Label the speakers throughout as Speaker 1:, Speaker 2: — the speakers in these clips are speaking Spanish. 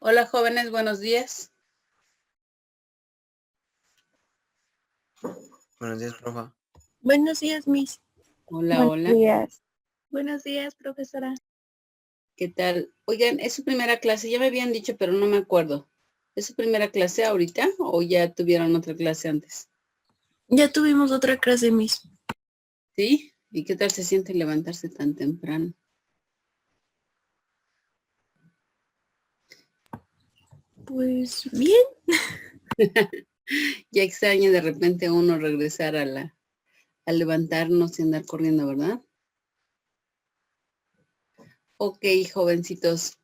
Speaker 1: Hola jóvenes, buenos días.
Speaker 2: Buenos días, profa.
Speaker 3: Buenos días, Miss.
Speaker 1: Hola,
Speaker 3: Buenos
Speaker 1: hola.
Speaker 3: días. Buenos días, profesora.
Speaker 1: ¿Qué tal? Oigan, es su primera clase, ya me habían dicho, pero no me acuerdo. ¿Es su primera clase ahorita o ya tuvieron otra clase antes?
Speaker 3: Ya tuvimos otra clase, Miss.
Speaker 1: ¿Sí? ¿Y qué tal se siente levantarse tan temprano?
Speaker 3: Pues bien.
Speaker 1: Ya extraña de repente uno regresar a levantarnos y andar corriendo, ¿verdad? Ok, jovencitos.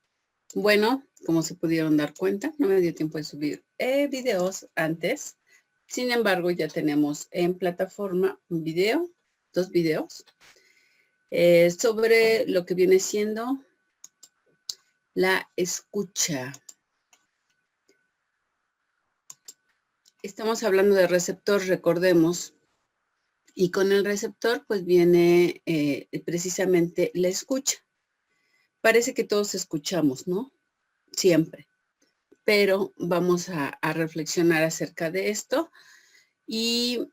Speaker 1: Bueno, como se pudieron dar cuenta, no me dio tiempo de subir videos antes. Sin embargo, ya tenemos en plataforma un video, 2 videos, sobre lo que viene siendo la escucha. Estamos hablando de receptor, recordemos, y con el receptor pues viene precisamente la escucha. Parece que todos escuchamos, ¿no? Siempre. Pero vamos a reflexionar acerca de esto y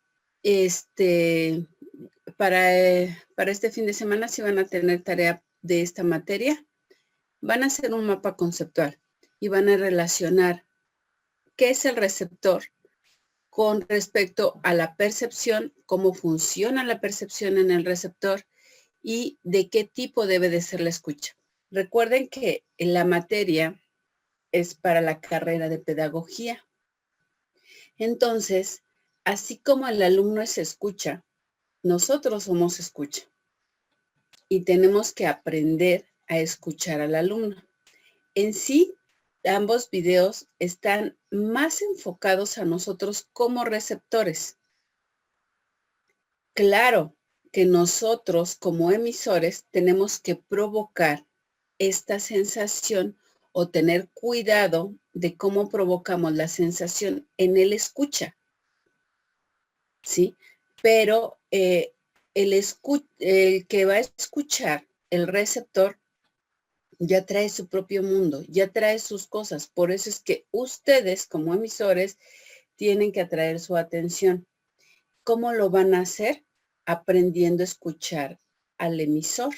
Speaker 1: para este fin de semana sí van a tener tarea de esta materia. Van a hacer un mapa conceptual y van a relacionar qué es el receptor con respecto a la percepción, cómo funciona la percepción en el receptor y de qué tipo debe de ser la escucha. Recuerden que la materia es para la carrera de pedagogía. Entonces, así como el alumno es escucha, nosotros somos escucha y tenemos que aprender a escuchar al alumno. En sí, ambos videos están más enfocados a nosotros como receptores. Claro que nosotros como emisores tenemos que provocar esta sensación o tener cuidado de cómo provocamos la sensación en el escucha, ¿sí? Pero el que va a escuchar, el receptor, ya trae su propio mundo, ya trae sus cosas. Por eso es que ustedes como emisores tienen que atraer su atención. ¿Cómo lo van a hacer? Aprendiendo a escuchar al emisor.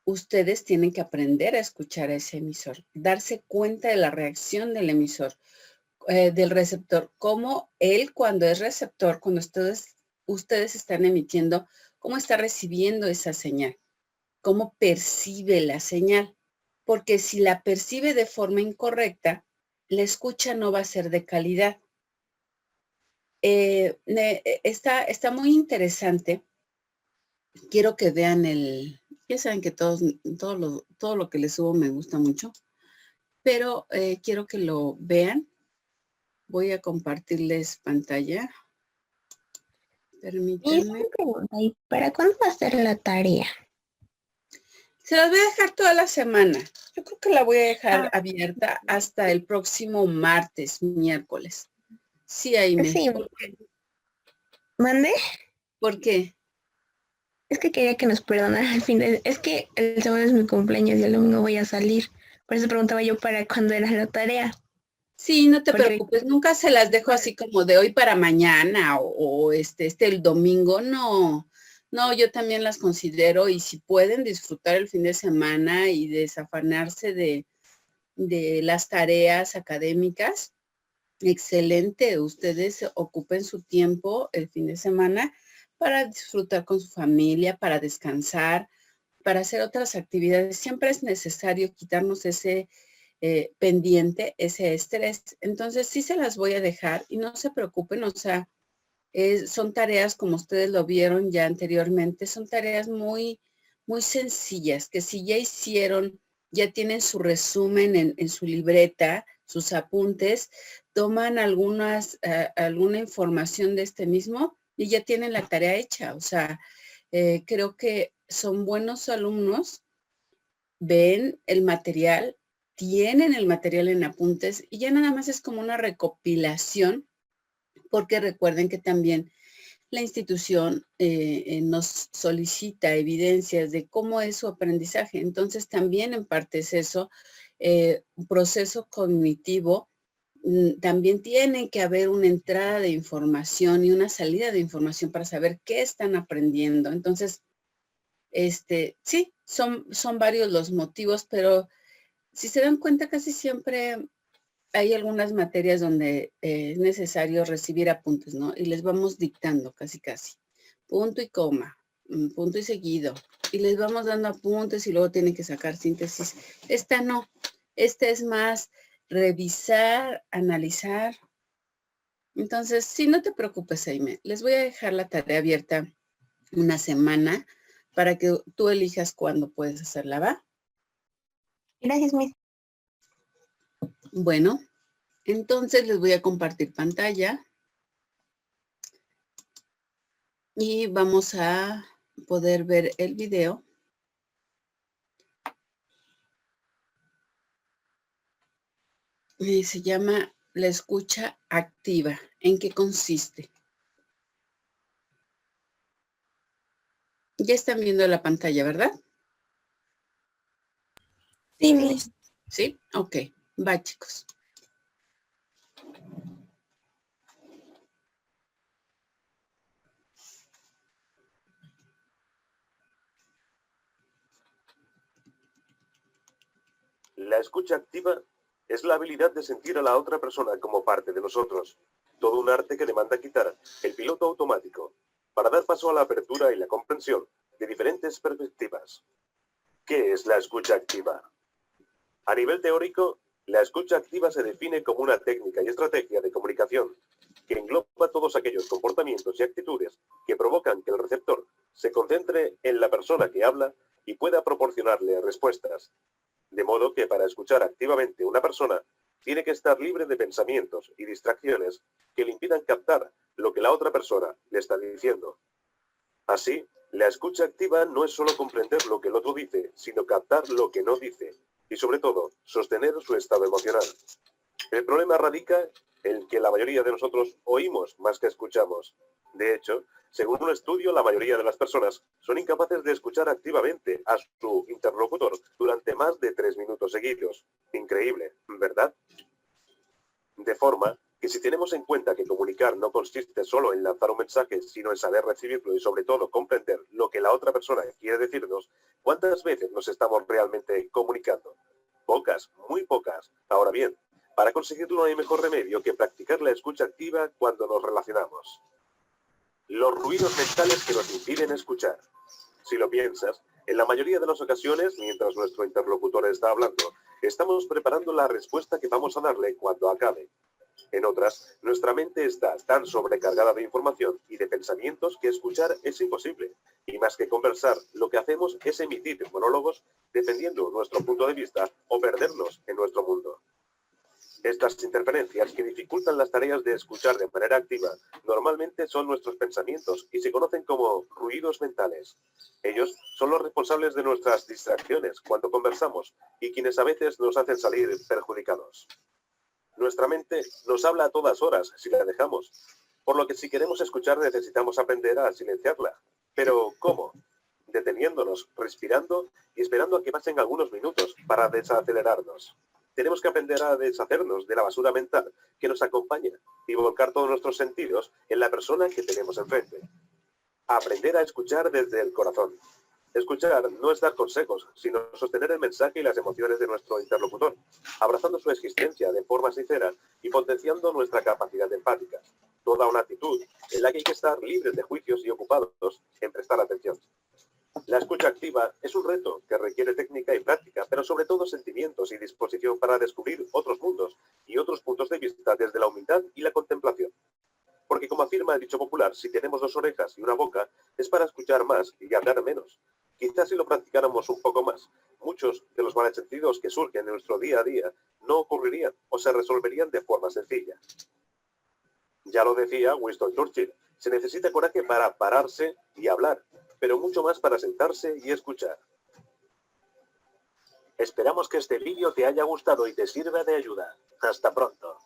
Speaker 1: Ustedes tienen que aprender a escuchar a ese emisor, darse cuenta de la reacción del emisor, del receptor, cómo él cuando es receptor, cuando ustedes están emitiendo, cómo está recibiendo esa señal, cómo percibe la señal. Porque si la percibe de forma incorrecta, la escucha no va a ser de calidad. Está muy interesante. Quiero que vean ya saben que todo lo que les subo me gusta mucho, pero quiero que lo vean. Voy a compartirles pantalla. Permítanme.
Speaker 3: ¿Y para cuándo va a ser la tarea?
Speaker 1: Se las voy a dejar toda la semana. Yo creo que la voy a dejar abierta hasta el próximo martes, miércoles. Sí, Aime.
Speaker 3: Sí. ¿Mande?
Speaker 1: ¿Por qué?
Speaker 3: Es que quería que nos perdonara al fin de... Es que el sábado es mi cumpleaños y el domingo voy a salir. Por eso preguntaba yo para cuándo era la tarea.
Speaker 1: Sí, no te
Speaker 3: Porque
Speaker 1: preocupes, nunca se las dejo así como de hoy para mañana o el domingo, no. No, yo también las considero y si pueden disfrutar el fin de semana y desafanarse de las tareas académicas, excelente. Ustedes ocupen su tiempo el fin de semana para disfrutar con su familia, para descansar, para hacer otras actividades. Siempre es necesario quitarnos ese pendiente, ese estrés. Entonces sí se las voy a dejar y no se preocupen, o sea, son tareas como ustedes lo vieron ya anteriormente, son tareas muy, muy sencillas que si ya hicieron, ya tienen su resumen en su libreta, sus apuntes, toman alguna información de este mismo y ya tienen la tarea hecha. O sea, creo que son buenos alumnos, ven el material, tienen el material en apuntes y ya nada más es como una recopilación, porque recuerden que también la institución nos solicita evidencias de cómo es su aprendizaje. Entonces también en parte es eso, un proceso cognitivo, también tiene que haber una entrada de información y una salida de información para saber qué están aprendiendo. Entonces, sí, son varios los motivos, pero si se dan cuenta, casi siempre hay algunas materias donde es necesario recibir apuntes, ¿no? Y les vamos dictando casi. Punto y coma, punto y seguido. Y les vamos dando apuntes y luego tienen que sacar síntesis. Esta no. Esta es más revisar, analizar. Entonces, sí, no te preocupes, Jaime. Les voy a dejar la tarea abierta una semana para que tú elijas cuándo puedes hacerla, ¿va?
Speaker 3: Gracias, Miss.
Speaker 1: Bueno, entonces les voy a compartir pantalla y vamos a poder ver el video. Se llama La escucha activa. ¿En qué consiste? Ya están viendo la pantalla, ¿verdad?
Speaker 3: Sí, Miss.
Speaker 1: ¿Sí? Ok. Va, chicos.
Speaker 2: La escucha activa es la habilidad de sentir a la otra persona como parte de nosotros. Todo un arte que demanda quitar el piloto automático para dar paso a la apertura y la comprensión de diferentes perspectivas. ¿Qué es la escucha activa? A nivel teórico, la escucha activa se define como una técnica y estrategia de comunicación que engloba todos aquellos comportamientos y actitudes que provocan que el receptor se concentre en la persona que habla y pueda proporcionarle respuestas. De modo que para escuchar activamente una persona, tiene que estar libre de pensamientos y distracciones que le impidan captar lo que la otra persona le está diciendo. Así, la escucha activa no es solo comprender lo que el otro dice, sino captar lo que no dice, y sobre todo, sostener su estado emocional. El problema radica en que la mayoría de nosotros oímos más que escuchamos. De hecho, según un estudio, la mayoría de las personas son incapaces de escuchar activamente a su interlocutor durante más de 3 minutos seguidos. Increíble, ¿verdad? De forma que si tenemos en cuenta que comunicar no consiste solo en lanzar un mensaje, sino en saber recibirlo y sobre todo comprender lo que la otra persona quiere decirnos, ¿cuántas veces nos estamos realmente comunicando? Pocas, muy pocas. Ahora bien, para conseguirlo no hay mejor remedio que practicar la escucha activa cuando nos relacionamos. Los ruidos mentales que nos impiden escuchar. Si lo piensas, en la mayoría de las ocasiones, mientras nuestro interlocutor está hablando, estamos preparando la respuesta que vamos a darle cuando acabe. En otras, nuestra mente está tan sobrecargada de información y de pensamientos que escuchar es imposible. Y más que conversar, lo que hacemos es emitir monólogos defendiendo nuestro punto de vista o perdernos en nuestro mundo. Estas interferencias que dificultan las tareas de escuchar de manera activa normalmente son nuestros pensamientos y se conocen como ruidos mentales. Ellos son los responsables de nuestras distracciones cuando conversamos y quienes a veces nos hacen salir perjudicados. Nuestra mente nos habla a todas horas si la dejamos, por lo que si queremos escuchar necesitamos aprender a silenciarla. Pero ¿cómo? Deteniéndonos, respirando y esperando a que pasen algunos minutos para desacelerarnos. Tenemos que aprender a deshacernos de la basura mental que nos acompaña y volcar todos nuestros sentidos en la persona que tenemos enfrente. Aprender a escuchar desde el corazón. Escuchar no es dar consejos, sino sostener el mensaje y las emociones de nuestro interlocutor, abrazando su existencia de forma sincera y potenciando nuestra capacidad empática. Toda una actitud en la que hay que estar libres de juicios y ocupados en prestar atención. La escucha activa es un reto que requiere técnica y práctica, pero sobre todo sentimientos y disposición para descubrir otros mundos y otros puntos de vista desde la humildad y la contemplación. Porque como afirma el dicho popular, si tenemos 2 orejas y una boca, es para escuchar más y hablar menos. Quizás si lo practicáramos un poco más, muchos de los malentendidos que surgen en nuestro día a día no ocurrirían o se resolverían de forma sencilla. Ya lo decía Winston Churchill, se necesita coraje para pararse y hablar, pero mucho más para sentarse y escuchar. Esperamos que este vídeo te haya gustado y te sirva de ayuda. Hasta pronto.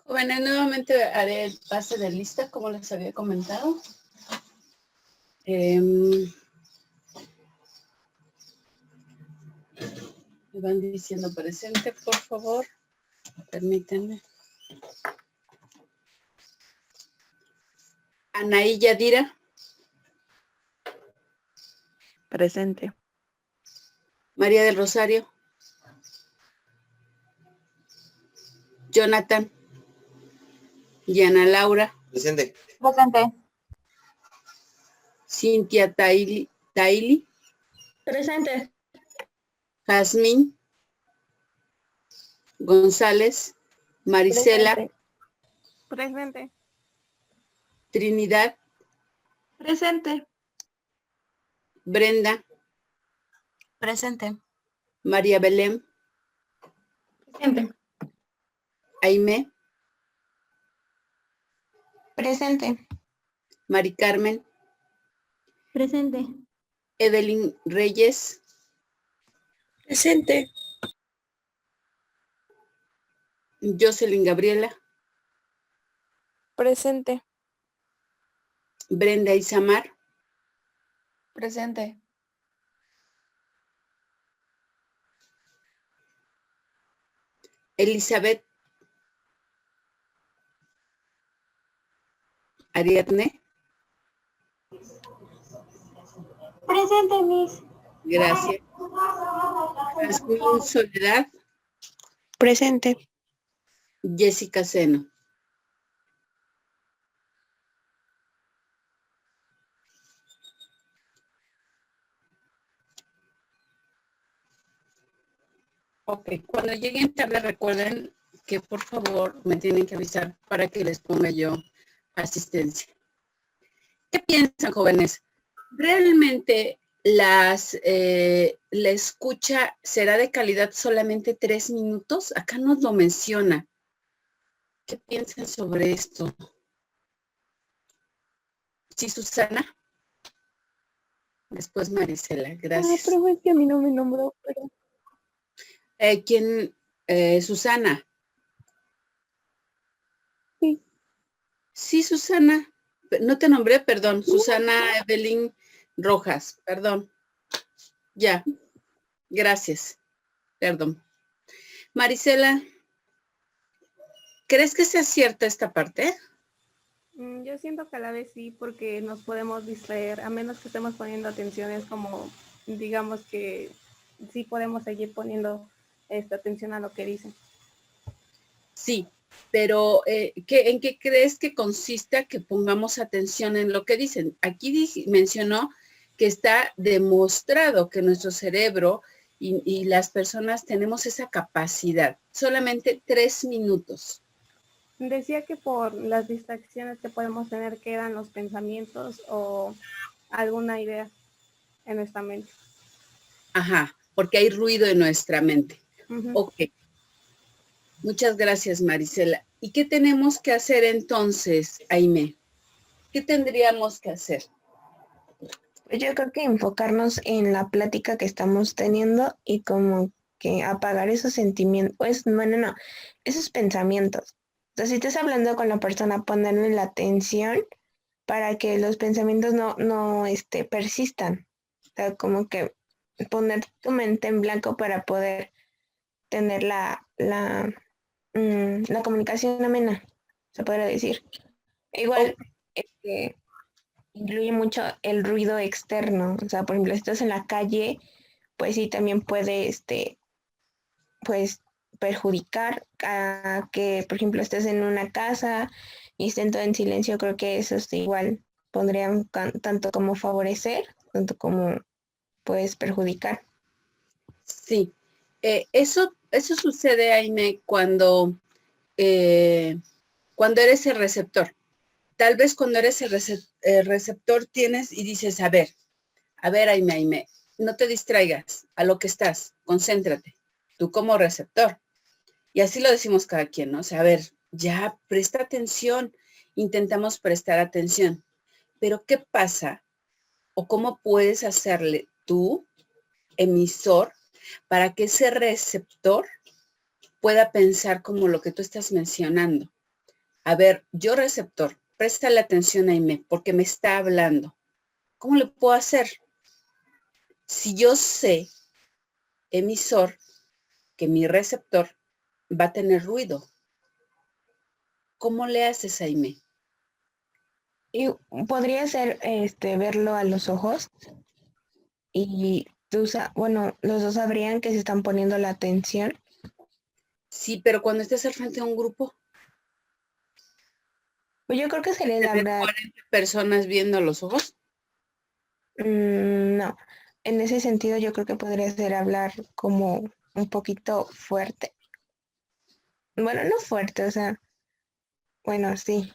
Speaker 1: Jóvenes, nuevamente haré el pase de lista, como les había comentado. Me van diciendo presente, por favor. Permítanme. Anaí Yadira.
Speaker 4: Presente.
Speaker 1: María del Rosario. Jonathan. Y Ana Laura.
Speaker 5: Presente.
Speaker 6: Presente.
Speaker 1: Cintia Taili.
Speaker 3: Presente.
Speaker 1: Jazmín. González. Marisela.
Speaker 4: Presente.
Speaker 1: Trinidad.
Speaker 6: Presente.
Speaker 1: Brenda.
Speaker 6: Presente.
Speaker 1: María Belén.
Speaker 3: Presente.
Speaker 1: Aimé.
Speaker 3: Presente.
Speaker 1: Mari Carmen.
Speaker 3: Presente.
Speaker 1: Evelyn Reyes.
Speaker 4: Presente.
Speaker 1: Jocelyn Gabriela.
Speaker 4: Presente.
Speaker 1: Brenda Isamar.
Speaker 6: Presente.
Speaker 1: Elizabeth. Ariadne.
Speaker 3: Presente, Miss.
Speaker 1: Gracias. Jazmín Soledad.
Speaker 4: Presente.
Speaker 1: Jessica Seno. Ok, cuando lleguen tarde recuerden que por favor me tienen que avisar para que les ponga yo asistencia. ¿Qué piensan, jóvenes? ¿Realmente la escucha será de calidad solamente 3 minutos? Acá nos lo menciona. ¿Qué piensan sobre esto? Sí, Susana. Después Marisela, gracias.
Speaker 4: pero es que a mí no me nombró, pero...
Speaker 1: ¿Quién? Susana.
Speaker 4: Sí.
Speaker 1: Sí, Susana. No te nombré, perdón. Susana Evelyn Rojas, perdón. Ya. Gracias. Perdón. Marisela, ¿crees que sea cierta esta parte?
Speaker 7: Yo siento que a la vez sí, porque nos podemos distraer, a menos que estemos poniendo atención, es como, digamos que sí podemos seguir poniendo esta atención a lo que dicen.
Speaker 1: Sí, pero ¿en qué crees que consista que pongamos atención en lo que dicen? Aquí mencionó que está demostrado que nuestro cerebro y las personas tenemos esa capacidad. Solamente 3 minutos.
Speaker 7: Decía que por las distracciones que podemos tener, que eran los pensamientos o alguna idea en nuestra mente.
Speaker 1: Ajá, porque hay ruido en nuestra mente.
Speaker 7: Uh-huh.
Speaker 1: Ok. Muchas gracias, Marisela. ¿Y qué tenemos que hacer entonces, Aimé? ¿Qué tendríamos que hacer?
Speaker 3: Pues yo creo que enfocarnos en la plática que estamos teniendo y como que apagar esos sentimientos, pues, no, esos pensamientos. Entonces, si estás hablando con la persona, ponerle la atención para que los pensamientos no persistan. O sea, como que poner tu mente en blanco para poder tener la comunicación amena, se podría decir. Igual, incluye mucho el ruido externo. O sea, por ejemplo, si estás en la calle, pues sí, también puede, pues, perjudicar a que, por ejemplo, estés en una casa y estén todo en silencio. Creo que eso igual pondrían tanto como favorecer, tanto como, pues, perjudicar.
Speaker 1: Sí, eso sucede, Aime, cuando eres el receptor. Tal vez cuando eres el receptor tienes y dices, a ver, Aime, no te distraigas a lo que estás, concéntrate, tú como receptor. Y así lo decimos cada quien, ¿no? O sea, a ver, ya presta atención, intentamos prestar atención. Pero ¿qué pasa? ¿O cómo puedes hacerle tú, emisor, para que ese receptor pueda pensar como lo que tú estás mencionando? A ver, yo receptor, préstale atención a Aimé, porque me está hablando. ¿Cómo le puedo hacer? Si yo sé, emisor, que mi receptor va a tener ruido, ¿cómo le haces, Aimé?
Speaker 3: Y podría ser verlo a los ojos y bueno, los dos sabrían que se están poniendo la atención.
Speaker 1: Sí, pero cuando estés al frente de un grupo,
Speaker 3: Pues yo creo que sería el
Speaker 1: ¿tener
Speaker 3: hablar,
Speaker 1: 40 personas viendo a los ojos?
Speaker 3: no, en ese sentido yo creo que podría ser hablar como un poquito fuerte. Bueno, no fuerte, o sea, bueno, sí.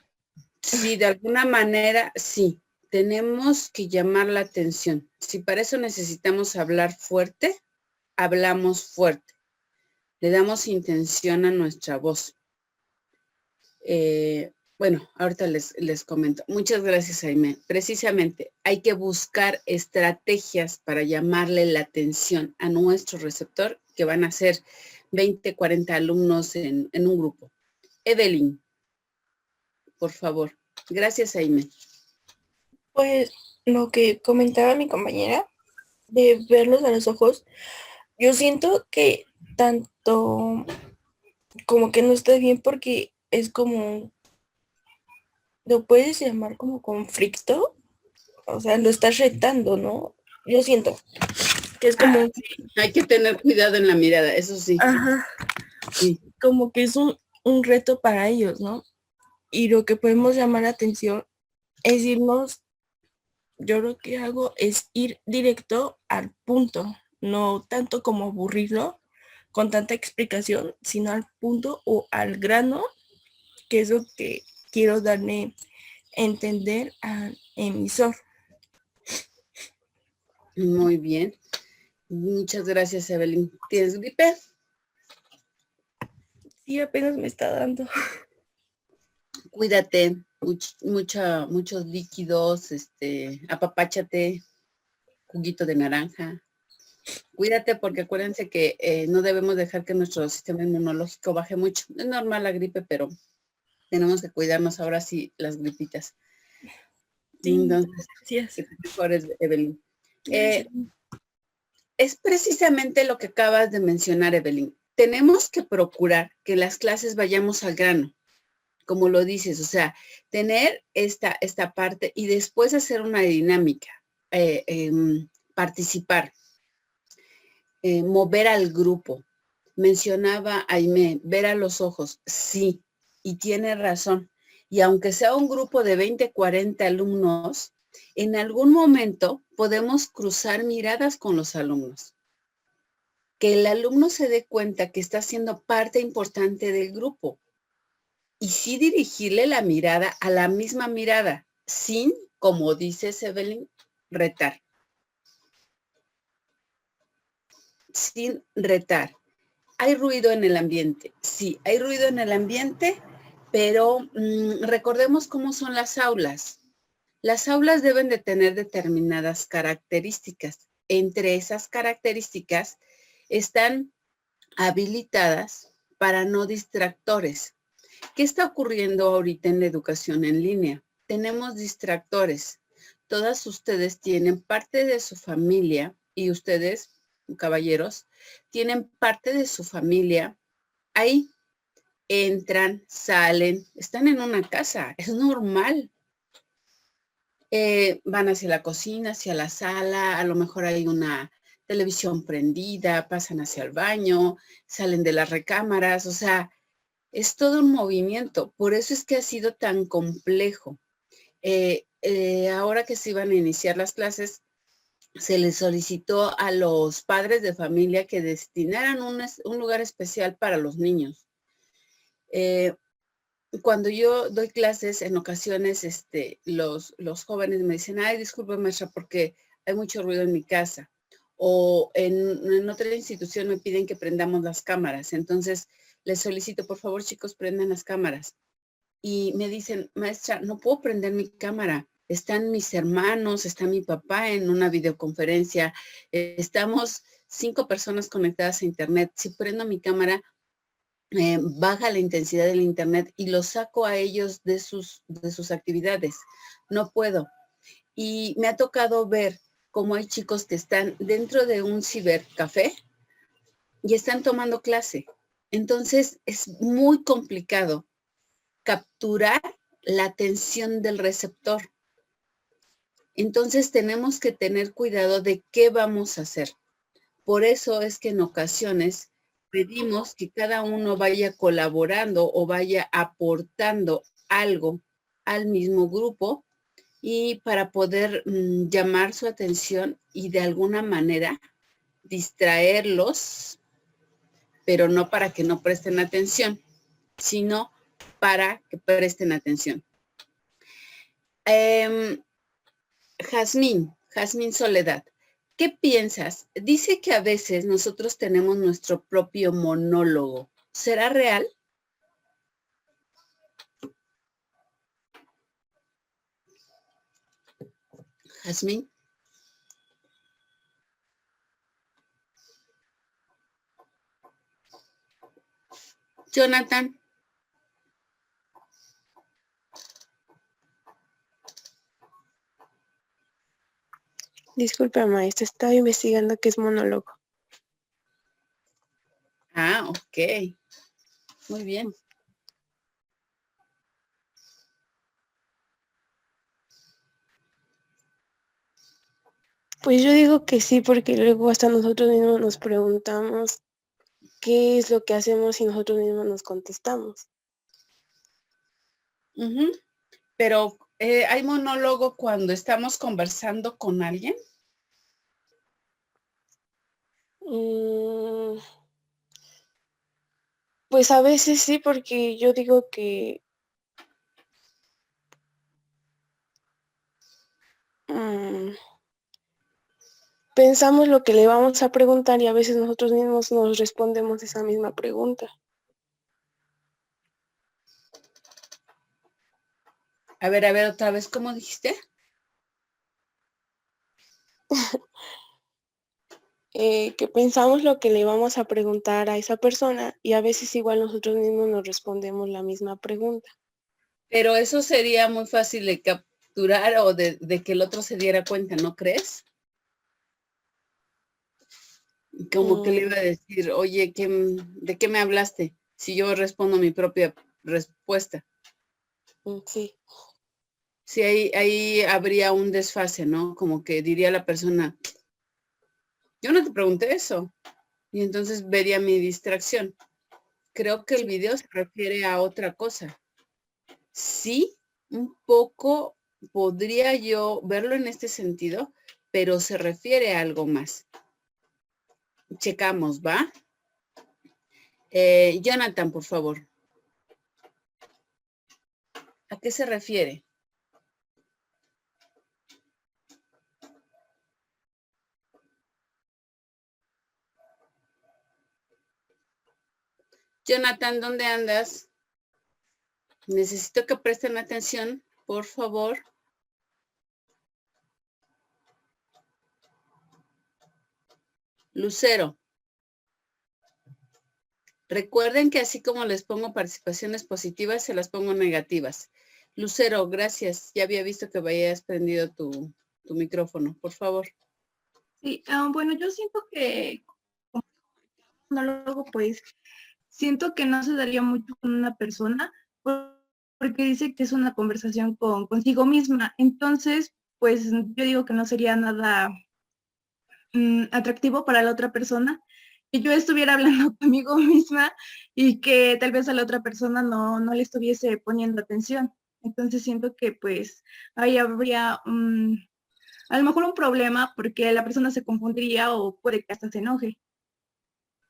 Speaker 1: Sí, de alguna manera, sí. Tenemos que llamar la atención. Si para eso necesitamos hablar fuerte, hablamos fuerte. Le damos intención a nuestra voz. Bueno, ahorita les comento. Muchas gracias, Aimé. Precisamente, hay que buscar estrategias para llamarle la atención a nuestro receptor, que van a ser 20, 40 alumnos en un grupo. Evelyn, por favor. Gracias, Aimé.
Speaker 5: Pues lo que comentaba mi compañera, de verlos a los ojos, yo siento que tanto como que no está bien porque es como, lo puedes llamar como conflicto, o sea, lo estás retando, ¿no? Yo siento que es como,
Speaker 1: Hay que tener cuidado en la mirada, eso sí.
Speaker 5: ajá,
Speaker 1: Sí.
Speaker 5: como que es un reto para ellos, ¿no? Y lo que podemos llamar la atención es irnos, yo lo que hago es ir directo al punto, no tanto como aburrirlo con tanta explicación, sino al punto o al grano, que es lo que quiero darle a entender al emisor.
Speaker 1: Muy bien. Muchas gracias, Evelyn. ¿Tienes gripe?
Speaker 5: Sí, apenas me está dando.
Speaker 1: Cuídate, muchos líquidos, apapáchate, juguito de naranja. Cuídate porque acuérdense que no debemos dejar que nuestro sistema inmunológico baje mucho. Es normal la gripe, pero tenemos que cuidarnos ahora sí las gripitas.
Speaker 5: Sí,
Speaker 1: entonces,
Speaker 5: gracias.
Speaker 1: que te mejores, Evelyn.
Speaker 5: Gracias.
Speaker 1: Es precisamente lo que acabas de mencionar, Evelyn. Tenemos que procurar que las clases vayamos al grano, como lo dices, o sea, tener esta parte y después hacer una dinámica, participar, mover al grupo. Mencionaba Aimé, ver a los ojos, sí, y tiene razón. Y aunque sea un grupo de 20, 40 alumnos, en algún momento podemos cruzar miradas con los alumnos. Que el alumno se dé cuenta que está siendo parte importante del grupo. Y sí dirigirle la mirada a la misma mirada, sin, como dice Evelyn, retar. Sin retar. ¿Hay ruido en el ambiente? Sí, hay ruido en el ambiente, pero recordemos cómo son las aulas. Las aulas deben de tener determinadas características. Entre esas características están habilitadas para no distractores. ¿Qué está ocurriendo ahorita en la educación en línea? Tenemos distractores. Todas ustedes tienen parte de su familia y ustedes, caballeros, tienen parte de su familia ahí. Entran, salen, están en una casa, es normal. Van hacia la cocina, hacia la sala, a lo mejor hay una televisión prendida, pasan hacia el baño, salen de las recámaras, o sea, es todo un movimiento. Por eso es que ha sido tan complejo. Ahora que se iban a iniciar las clases, se les solicitó a los padres de familia que destinaran un lugar especial para los niños. Cuando yo doy clases, en ocasiones los jóvenes me dicen, ay, disculpe, maestra, porque hay mucho ruido en mi casa. O en otra institución me piden que prendamos las cámaras. Entonces, les solicito, por favor, chicos, prendan las cámaras. Y me dicen, maestra, no puedo prender mi cámara. Están mis hermanos, está mi papá en una videoconferencia. Estamos 5 personas conectadas a internet. Si prendo mi cámara, baja la intensidad del internet y los saco a ellos de sus actividades. No puedo. Y me ha tocado ver cómo hay chicos que están dentro de un cibercafé y están tomando clase. Entonces es muy complicado capturar la atención del receptor. Entonces tenemos que tener cuidado de qué vamos a hacer. Por eso es que en ocasiones pedimos que cada uno vaya colaborando o vaya aportando algo al mismo grupo y para poder llamar su atención y de alguna manera distraerlos, pero no para que no presten atención, sino para que presten atención. Jazmín Soledad, ¿qué piensas? Dice que a veces nosotros tenemos nuestro propio monólogo. ¿Será real? Jazmín. Jonathan.
Speaker 4: Disculpe, maestra, estaba investigando qué es monólogo.
Speaker 1: Ah, ok. Muy bien.
Speaker 4: Pues yo digo que sí, porque luego hasta nosotros mismos nos preguntamos qué es lo que hacemos y nosotros mismos nos contestamos.
Speaker 1: Pero, ¿hay monólogo cuando estamos conversando con alguien?
Speaker 4: Pues a veces sí, porque yo digo que pensamos lo que le vamos a preguntar y a veces nosotros mismos nos respondemos esa misma pregunta.
Speaker 1: A ver, otra vez, ¿cómo dijiste?
Speaker 4: Que pensamos lo que le vamos a preguntar a esa persona y a veces igual nosotros mismos nos respondemos la misma pregunta.
Speaker 1: Pero eso sería muy fácil de capturar o de que el otro se diera cuenta, ¿no crees? Como que le iba a decir, oye, ¿de qué me hablaste? Si yo respondo mi propia respuesta.
Speaker 4: Sí.
Speaker 1: Sí, ahí habría un desfase, ¿no? Como que diría la persona, yo no te pregunté eso. Y entonces vería mi distracción. Creo que el video se refiere a otra cosa. Sí, un poco podría yo verlo en este sentido, pero se refiere a algo más. Checamos, ¿va? Jonathan, por favor. ¿A qué se refiere? Jonathan, ¿dónde andas? Necesito que presten atención, por favor. Lucero. Recuerden que así como les pongo participaciones positivas, se las pongo negativas. Lucero, gracias. Ya había visto que habías prendido tu micrófono, por favor.
Speaker 6: Sí, bueno, yo siento que monólogo, pues, siento que no se daría mucho con una persona porque dice que es una conversación consigo misma. Entonces, pues, yo digo que no sería nada atractivo para la otra persona que yo estuviera hablando conmigo misma y que tal vez a la otra persona no le estuviese poniendo atención. Entonces siento que pues ahí habría a lo mejor un problema porque la persona se confundiría o puede que hasta se enoje.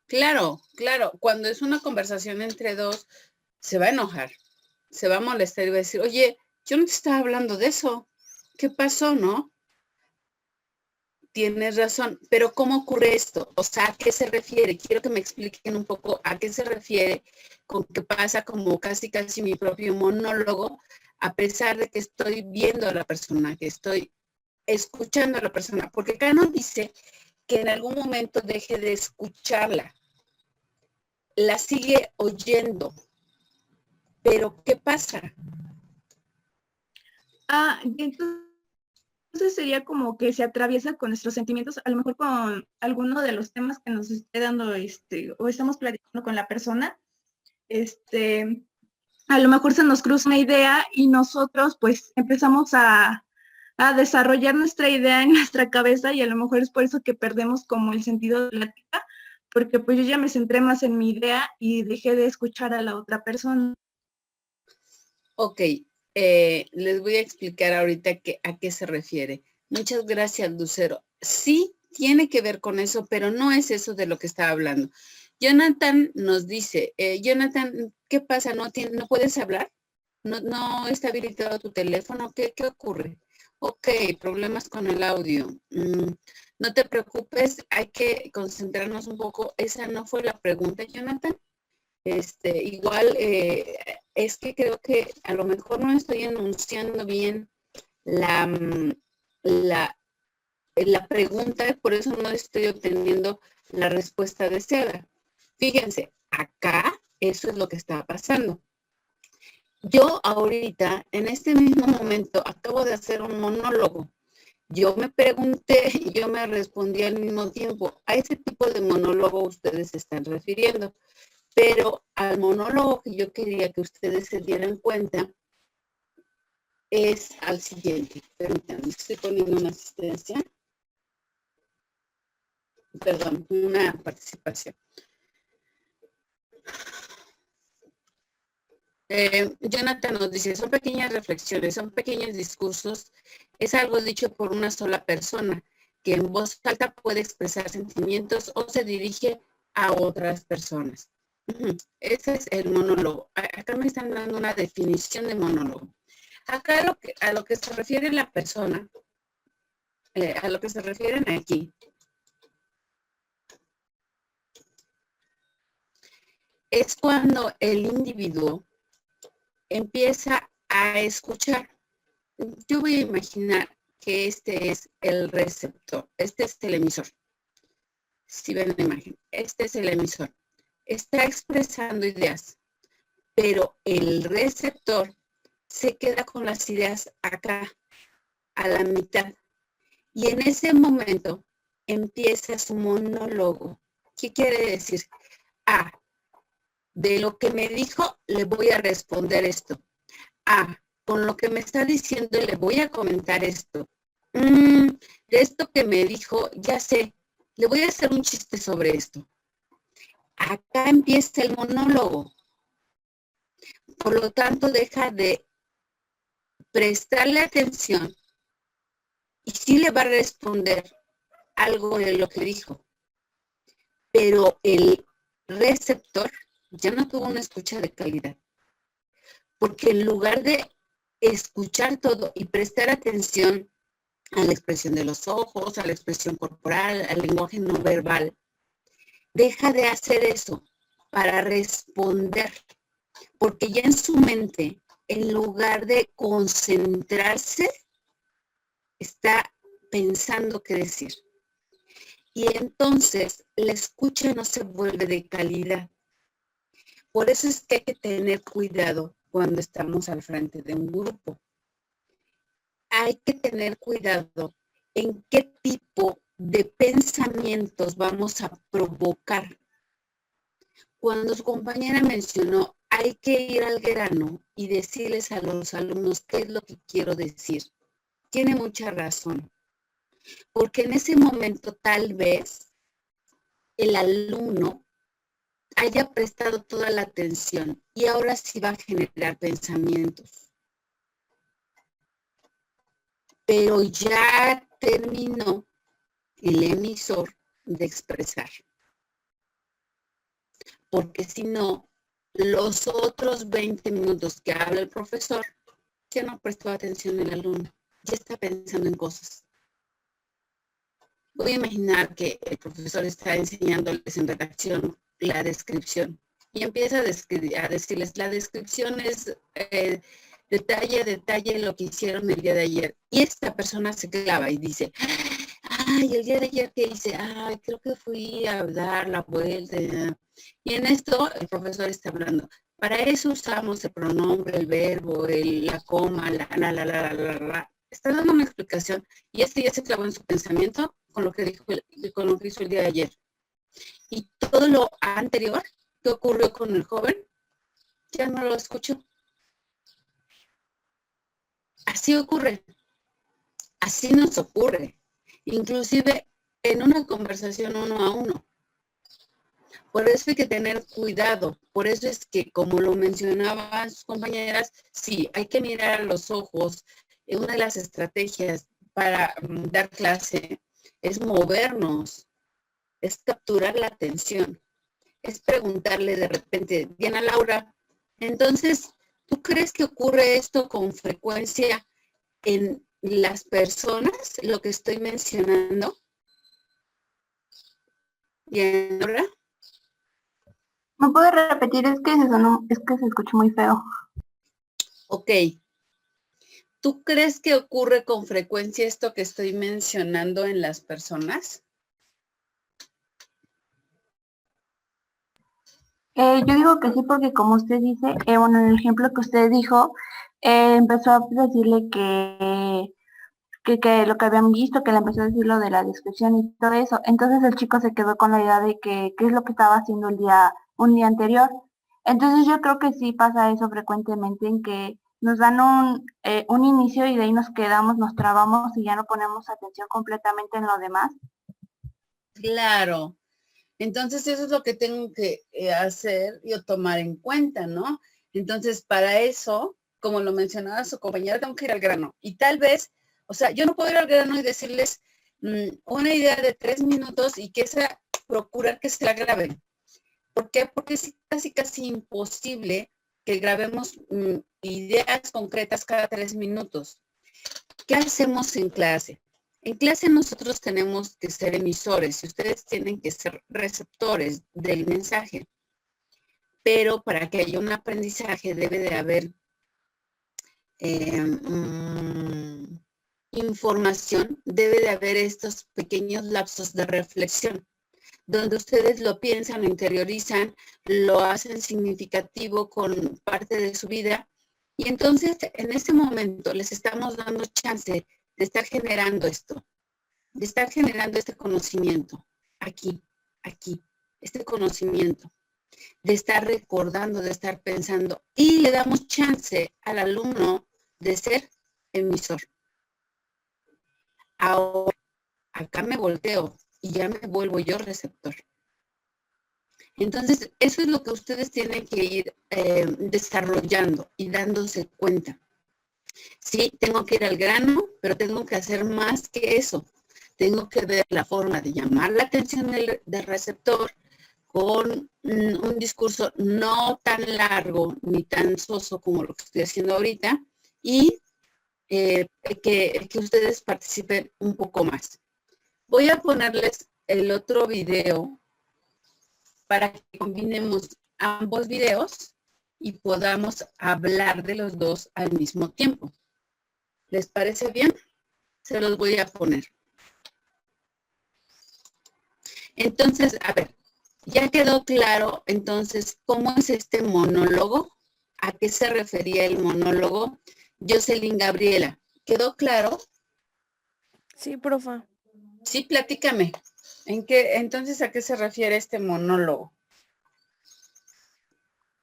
Speaker 1: Claro, claro. Cuando es una conversación entre dos, se va a enojar, se va a molestar y va a decir, oye, yo no te estaba hablando de eso. ¿Qué pasó, no? Tienes razón, pero ¿cómo ocurre esto? O sea, ¿a qué se refiere? Quiero que me expliquen un poco a qué se refiere con que pasa como casi mi propio monólogo, a pesar de que estoy viendo a la persona, que estoy escuchando a la persona, porque acá no dice que en algún momento deje de escucharla. la sigue oyendo. Pero, ¿qué pasa?
Speaker 6: Y entonces sería como que se atraviesa con nuestros sentimientos, a lo mejor con alguno de los temas que nos esté dando, o estamos platicando con la persona, a lo mejor se nos cruza una idea y nosotros pues empezamos a desarrollar nuestra idea en nuestra cabeza y a lo mejor es por eso que perdemos como el sentido de la plática, porque pues yo ya me centré más en mi idea y dejé de escuchar a la otra persona.
Speaker 1: Ok, les voy a explicar ahorita a qué se refiere. Muchas gracias, Lucero. Sí, tiene que ver con eso, pero no es eso de lo que estaba hablando. Jonathan nos dice, Jonathan, ¿qué pasa? ¿No puedes hablar? ¿No está habilitado tu teléfono? ¿Qué ocurre? Ok, problemas con el audio. No te preocupes, hay que concentrarnos un poco. Esa no fue la pregunta, Jonathan. Igual es que creo que a lo mejor no estoy enunciando bien la pregunta, por eso no estoy obteniendo la respuesta deseada. Fíjense, acá eso es lo que está pasando. Yo ahorita, en este mismo momento, acabo de hacer un monólogo. Yo me pregunté y yo me respondí al mismo tiempo. A ese tipo de monólogo ustedes se están refiriendo. Pero al monólogo que yo quería que ustedes se dieran cuenta es al siguiente. Permítanme, estoy poniendo una asistencia. Perdón, una participación. Jonathan nos dice, son pequeñas reflexiones, son pequeños discursos, es algo dicho por una sola persona que en voz alta puede expresar sentimientos o se dirige a otras personas. Ese es el monólogo. Acá me están dando una definición de monólogo. Acá a lo que se refiere la persona, a lo que se refieren aquí, es cuando el individuo empieza a escuchar. Yo voy a imaginar que este es el receptor, este es el emisor. Si ven la imagen, este es el emisor. Está expresando ideas, pero el receptor se queda con las ideas acá, a la mitad. Y en ese momento empieza su monólogo. ¿Qué quiere decir? De lo que me dijo, le voy a responder esto. Con lo que me está diciendo, le voy a comentar esto. De esto que me dijo, ya sé, le voy a hacer un chiste sobre esto. Acá empieza el monólogo. Por lo tanto, deja de prestarle atención y sí le va a responder algo de lo que dijo. Pero el receptor ya no tuvo una escucha de calidad. Porque en lugar de escuchar todo y prestar atención a la expresión de los ojos, a la expresión corporal, al lenguaje no verbal, deja de hacer eso para responder. Porque ya en su mente, en lugar de concentrarse, está pensando qué decir. Y entonces la escucha no se vuelve de calidad. Por eso es que hay que tener cuidado cuando estamos al frente de un grupo. Hay que tener cuidado en qué tipo de pensamientos vamos a provocar. Cuando su compañera mencionó, hay que ir al grano y decirles a los alumnos qué es lo que quiero decir. Tiene mucha razón. Porque en ese momento tal vez el alumno haya prestado toda la atención y ahora sí va a generar pensamientos. Pero ya terminó el emisor de expresar. Porque si no, los otros 20 minutos que habla el profesor, ya no prestó atención el alumno, ya está pensando en cosas. Voy a imaginar que el profesor está enseñándoles en redacción la descripción y empieza a decirles, la descripción es detalle a detalle lo que hicieron el día de ayer. Y esta persona se clava y dice, ay, el día de ayer que hice, ay, creo que fui a dar la vuelta. Y en esto el profesor está hablando. Para eso usamos el pronombre, el verbo, la coma, la. Está dando una explicación y este ya se clavó en su pensamiento con lo que dijo, con lo que hizo el día de ayer. Y todo lo anterior que ocurrió con el joven, ya no lo escucho. Así ocurre, así nos ocurre, inclusive en una conversación uno a uno. Por eso hay que tener cuidado, por eso es que, como lo mencionaban sus compañeras, sí, hay que mirar a los ojos. Una de las estrategias para dar clase es movernos, es capturar la atención, es preguntarle de repente, Diana Laura, entonces, ¿tú crees que ocurre esto con frecuencia en las personas, lo que estoy mencionando? Diana Laura.
Speaker 6: ¿Me puede repetir? Es que se escuchó muy feo.
Speaker 1: Ok. ¿Tú crees que ocurre con frecuencia esto que estoy mencionando en las personas?
Speaker 6: Yo digo que sí, porque como usted dice, bueno, en el ejemplo que usted dijo, empezó a decirle que lo que habían visto, que le empezó a decir lo de la descripción y todo eso. Entonces el chico se quedó con la idea de que qué es lo que estaba haciendo un día anterior. Entonces yo creo que sí pasa eso frecuentemente, en que nos dan un inicio y de ahí nos quedamos, nos trabamos y ya no ponemos atención completamente en lo demás.
Speaker 1: Claro. Entonces eso es lo que tengo que hacer y tomar en cuenta, ¿no? Entonces para eso, como lo mencionaba su compañera, tengo que ir al grano. Y tal vez, o sea, yo no puedo ir al grano y decirles una idea de 3 minutos y que sea procurar que se la graben. ¿Por qué? Porque es casi imposible que grabemos ideas concretas cada 3 minutos. ¿Qué hacemos en clase? En clase nosotros tenemos que ser emisores y ustedes tienen que ser receptores del mensaje. Pero para que haya un aprendizaje debe de haber información, debe de haber estos pequeños lapsos de reflexión, donde ustedes lo piensan, lo interiorizan, lo hacen significativo con parte de su vida. Y entonces, en ese momento, les estamos dando chance de estar generando esto, de estar generando este conocimiento, aquí, este conocimiento, de estar recordando, de estar pensando, y le damos chance al alumno de ser emisor. Ahora, acá me volteo y ya me vuelvo yo receptor. Entonces, eso es lo que ustedes tienen que ir desarrollando y dándose cuenta. Sí, tengo que ir al grano, pero tengo que hacer más que eso. Tengo que ver la forma de llamar la atención del receptor con un discurso no tan largo ni tan soso como lo que estoy haciendo ahorita y que ustedes participen un poco más. Voy a ponerles el otro video para que combinemos ambos videos y podamos hablar de los dos al mismo tiempo. ¿Les parece bien? Se los voy a poner. Entonces, a ver, ya quedó claro entonces cómo es este monólogo, a qué se refería el monólogo. Jocelyn Gabriela, ¿quedó claro?
Speaker 4: Sí, profa.
Speaker 1: Sí, platícame. Entonces, ¿a qué se refiere este monólogo?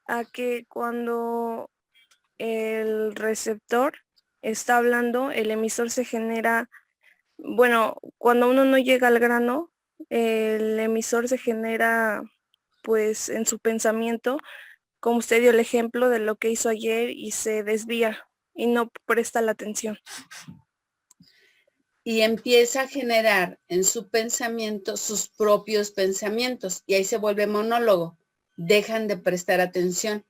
Speaker 4: A que cuando el receptor está hablando, el emisor se genera, bueno, cuando uno no llega al grano, el emisor se genera pues en su pensamiento, como usted dio el ejemplo de lo que hizo ayer, y se desvía y no presta la atención.
Speaker 1: Y empieza a generar en su pensamiento sus propios pensamientos y ahí se vuelve monólogo. Dejan de prestar atención.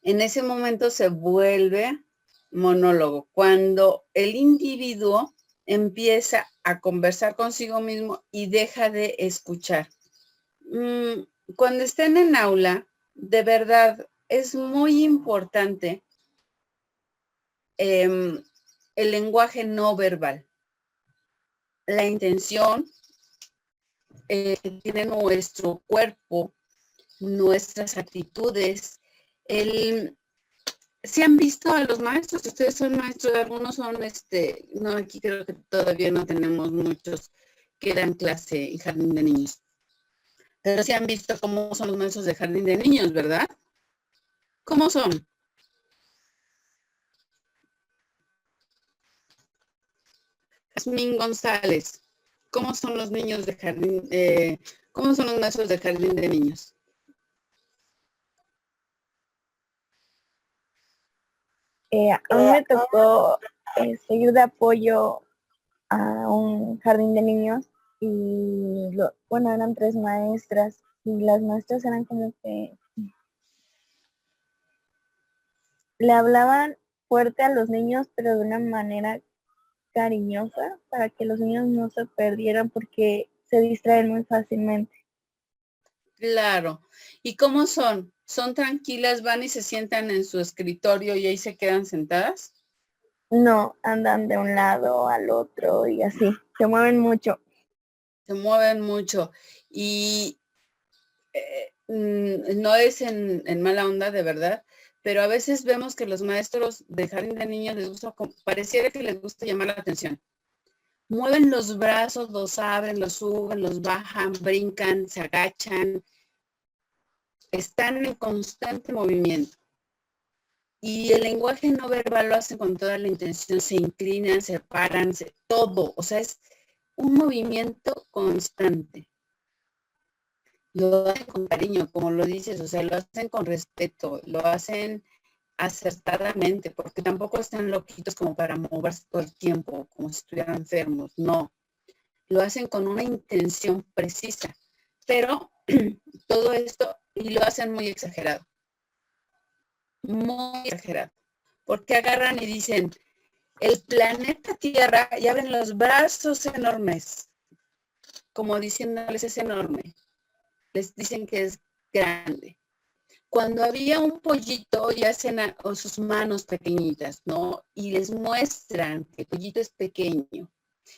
Speaker 1: En ese momento se vuelve monólogo. Cuando el individuo empieza a conversar consigo mismo y deja de escuchar. Cuando estén en aula, de verdad, es muy importante el lenguaje no verbal. la intención que tiene nuestro cuerpo, nuestras actitudes. ¿Se han visto a los maestros? Ustedes son maestros, algunos son, no, aquí creo que todavía no tenemos muchos que dan clase en jardín de niños. Pero se han visto cómo son los maestros de jardín de niños, ¿verdad? ¿Cómo son? Jasmine González, ¿cómo son los niños de jardín, cómo son los maestros de jardín de niños?
Speaker 8: A mí me tocó seguir de apoyo a un jardín de niños y bueno, eran 3 maestras y las maestras eran como que le hablaban fuerte a los niños, pero de una manera cariñosa para que los niños no se perdieran porque se distraen muy fácilmente.
Speaker 1: Claro. ¿Y cómo son? ¿Son tranquilas, van y se sientan en su escritorio y ahí se quedan sentadas?
Speaker 8: No, andan de un lado al otro y así, se mueven mucho.
Speaker 1: Se mueven mucho. Y no es en mala onda, de verdad, pero a veces vemos que los maestros de jardín de niños les gusta, pareciera que les gusta llamar la atención. Mueven los brazos, los abren, los suben, los bajan, brincan, se agachan. Están en constante movimiento. Y el lenguaje no verbal lo hacen con toda la intención, se inclinan, se paran, todo. O sea, es un movimiento constante. Lo hacen con cariño, como lo dices, o sea, lo hacen con respeto, lo hacen acertadamente, porque tampoco están loquitos como para moverse todo el tiempo, como si estuvieran enfermos, no. Lo hacen con una intención precisa, pero todo esto, y lo hacen muy exagerado, porque agarran y dicen, el planeta Tierra, y abren los brazos enormes, como diciéndoles es enorme. Les dicen que es grande. Cuando había un pollito y hacen sus manos pequeñitas, ¿no? Y les muestran que el pollito es pequeño.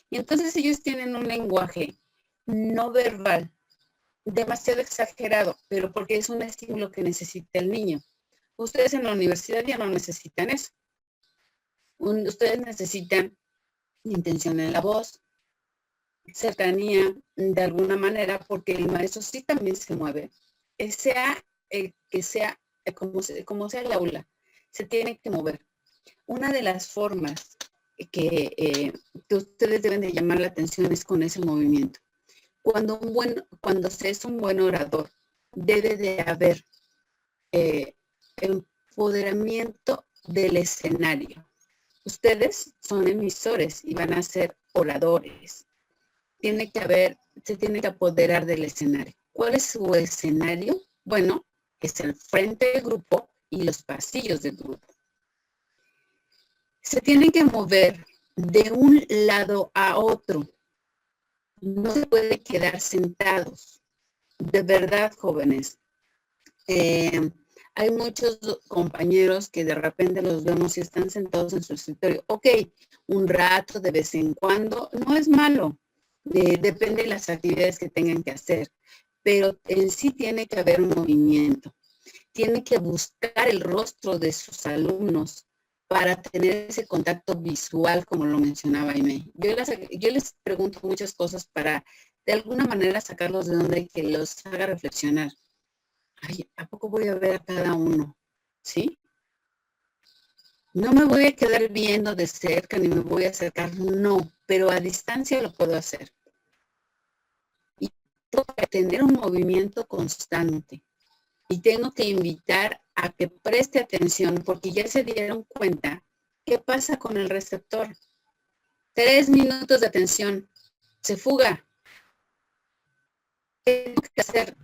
Speaker 1: Y entonces ellos tienen un lenguaje no verbal, demasiado exagerado, pero porque es un estímulo que necesita el niño. Ustedes en la universidad ya no necesitan eso. Ustedes necesitan intención en la voz, cercanía de alguna manera, porque el maestro sí también se mueve. Sea como sea el aula, se tiene que mover. Una de las formas que ustedes deben de llamar la atención es con ese movimiento. Cuando se es un buen orador, debe de haber empoderamiento del escenario. Ustedes son emisores y van a ser oradores. Se tiene que apoderar del escenario. ¿Cuál es su escenario? Bueno, es el frente del grupo y los pasillos del grupo. Se tienen que mover de un lado a otro. No se puede quedar sentados. De verdad, jóvenes. Hay muchos compañeros que de repente los vemos y están sentados en su escritorio. Ok, un rato de vez en cuando, no es malo. Depende de las actividades que tengan que hacer, pero en sí tiene que haber movimiento. Tiene que buscar el rostro de sus alumnos para tener ese contacto visual, como lo mencionaba Aimee. Yo les pregunto muchas cosas para de alguna manera sacarlos de donde que los haga reflexionar. Ay, ¿a poco voy a ver a cada uno? ¿Sí? No me voy a quedar viendo de cerca ni me voy a acercar, no, pero a distancia lo puedo hacer. Y tengo que tener un movimiento constante. Y tengo que invitar a que preste atención porque ya se dieron cuenta qué pasa con el receptor. 3 minutos de atención, se fuga. Tengo que hacer,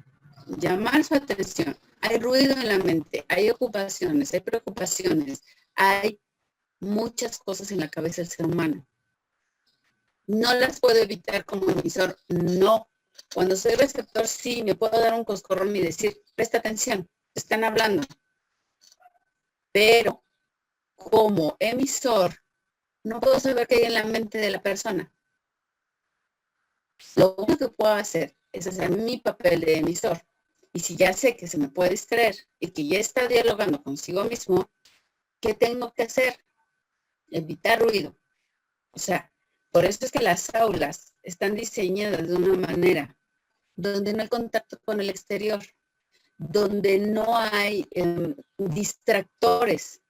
Speaker 1: llamar su atención. Hay ruido en la mente, hay ocupaciones, hay preocupaciones, hay muchas cosas en la cabeza del ser humano. No las puedo evitar como emisor, no. Cuando soy receptor, sí, me puedo dar un coscorrón y decir, presta atención, están hablando. Pero como emisor, no puedo saber qué hay en la mente de la persona. Lo único que puedo hacer es hacer mi papel de emisor. Y si ya sé que se me puede distraer y que ya está dialogando consigo mismo, ¿qué tengo que hacer? Evitar ruido. O sea, por eso es que las aulas están diseñadas de una manera donde no hay contacto con el exterior, donde no hay distractores.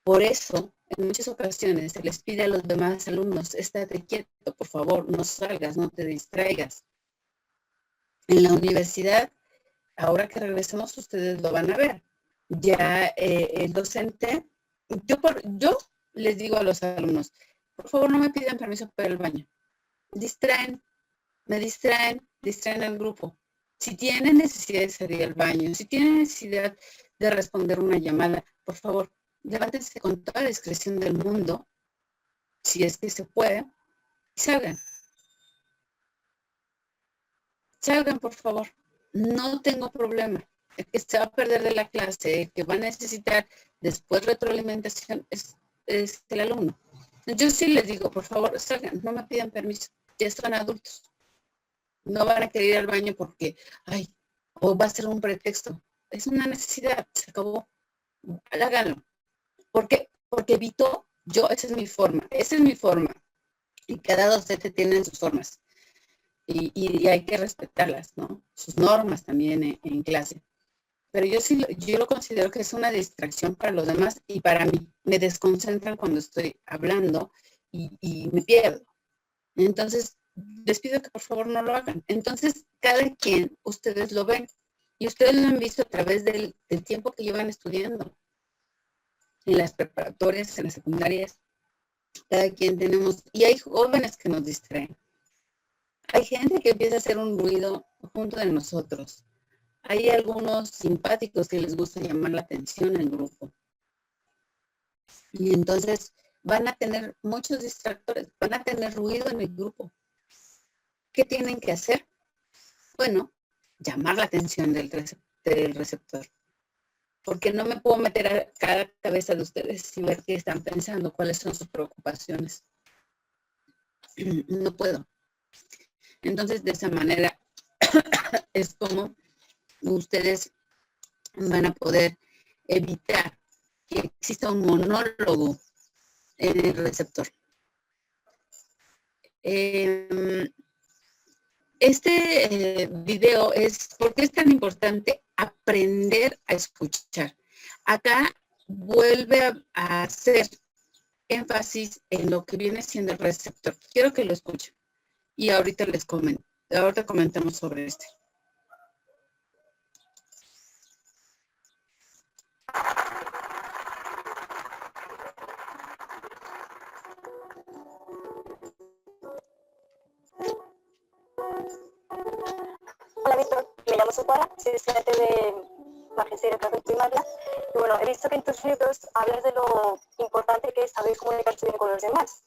Speaker 1: Por eso, en muchas ocasiones se les pide a los demás alumnos, estate quieto, por favor, no salgas, no te distraigas. En la universidad, ahora que regresemos, ustedes lo van a ver. Ya el docente, yo les digo a los alumnos, por favor, no me pidan permiso para el baño. Me distraen al grupo. Si tienen necesidad de salir al baño, si tienen necesidad de responder una llamada, por favor, levántense con toda la discreción del mundo, si es que se puede, y salgan. Salgan, por favor. No tengo problema. El que se va a perder de la clase, el que va a necesitar después retroalimentación, es el alumno. Yo sí les digo, por favor, salgan, no me pidan permiso. Ya son adultos. No van a querer ir al baño porque, o va a ser un pretexto. Es una necesidad, se acabó. Háganlo. ¿Por qué? Porque evito, esa es mi forma. Y cada docente tiene sus formas. Y hay que respetarlas, ¿no? Sus normas también en clase. Pero yo lo considero que es una distracción para los demás y para mí. Me desconcentran cuando estoy hablando y me pierdo. Entonces, les pido que por favor no lo hagan. Entonces, cada quien, ustedes lo ven. Y ustedes lo han visto a través del tiempo que llevan estudiando. En las preparatorias, en las secundarias. Cada quien tenemos, y hay jóvenes que nos distraen. Hay gente que empieza a hacer un ruido junto de nosotros. Hay algunos simpáticos que les gusta llamar la atención en el grupo. Y entonces van a tener muchos distractores, van a tener ruido en el grupo. ¿Qué tienen que hacer? Bueno, llamar la atención del receptor. Porque no me puedo meter a cada cabeza de ustedes y ver qué están pensando, cuáles son sus preocupaciones. No puedo. Entonces, de esa manera es como ustedes van a poder evitar que exista un monólogo en el receptor. Este video es, ¿por qué es tan importante aprender a escuchar? Acá vuelve a hacer énfasis en lo que viene siendo el receptor. Quiero que lo escuchen. Y ahorita les comento. Ahorita comentamos sobre este.
Speaker 9: Hola Víctor, me llamo Sephora, soy estudiante de Magisterio de Educación Primaria y bueno, he visto que en tus libros hablas de lo importante que es saber comunicarse bien con los demás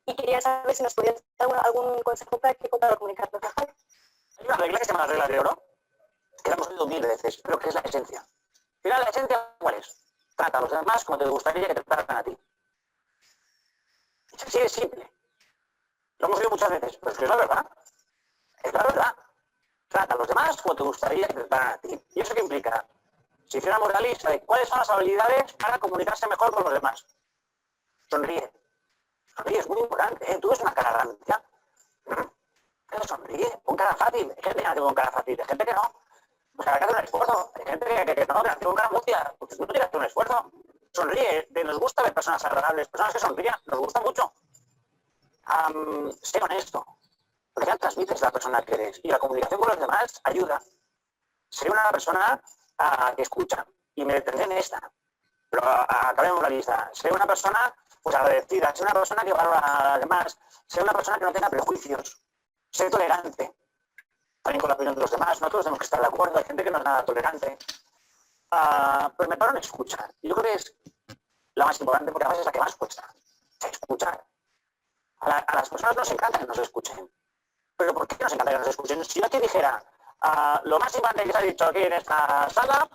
Speaker 9: y quería saber si nos podías dar algún consejo práctico para comunicarnos mejor.
Speaker 10: Hay una regla que se llama la regla de oro, que la hemos oído 1000 veces, pero que es la esencia. Al final, la esencia, ¿cuál es? Trata a los demás como te gustaría que te trataran a ti. Así de simple. Lo hemos oído muchas veces, pero es que es la verdad. Es la verdad. Trata a los demás como te gustaría que te trataran a ti. ¿Y eso qué implica? Si hiciéramos una lista de cuáles son las habilidades para comunicarse mejor con los demás. Sonríe. Sonríe, es muy importante, ¿eh? Tú ves una cara rancia. Pero sonríe, pon cara fácil. Hay gente que nace con cara fácil, hay gente que no. Pues habrá que hacer un esfuerzo. Hay gente que no, que nace con cara mucia. Pues tú no tienes que hacer un esfuerzo. Sonríe. Nos gusta ver personas agradables, personas que sonrían. Nos gusta mucho. Sé honesto. Porque ya transmites la persona que eres. Y la comunicación con los demás ayuda. Ser una persona que escucha. Y me detendré en esta. Pero acabemos la lista. Ser una persona pues agradecida. Ser una persona que valora a los demás. Ser una persona que no tenga prejuicios. Ser tolerante. También con la opinión de los demás. No todos tenemos que estar de acuerdo. Hay gente que no es nada tolerante. Pero me paro en escuchar. Y yo creo que es la más importante porque a veces es la que más cuesta. Escuchar. A las personas nos encanta que nos escuchen. Pero ¿por qué nos encanta que nos escuchen? Si yo te dijera lo más importante que se ha dicho aquí en esta sala,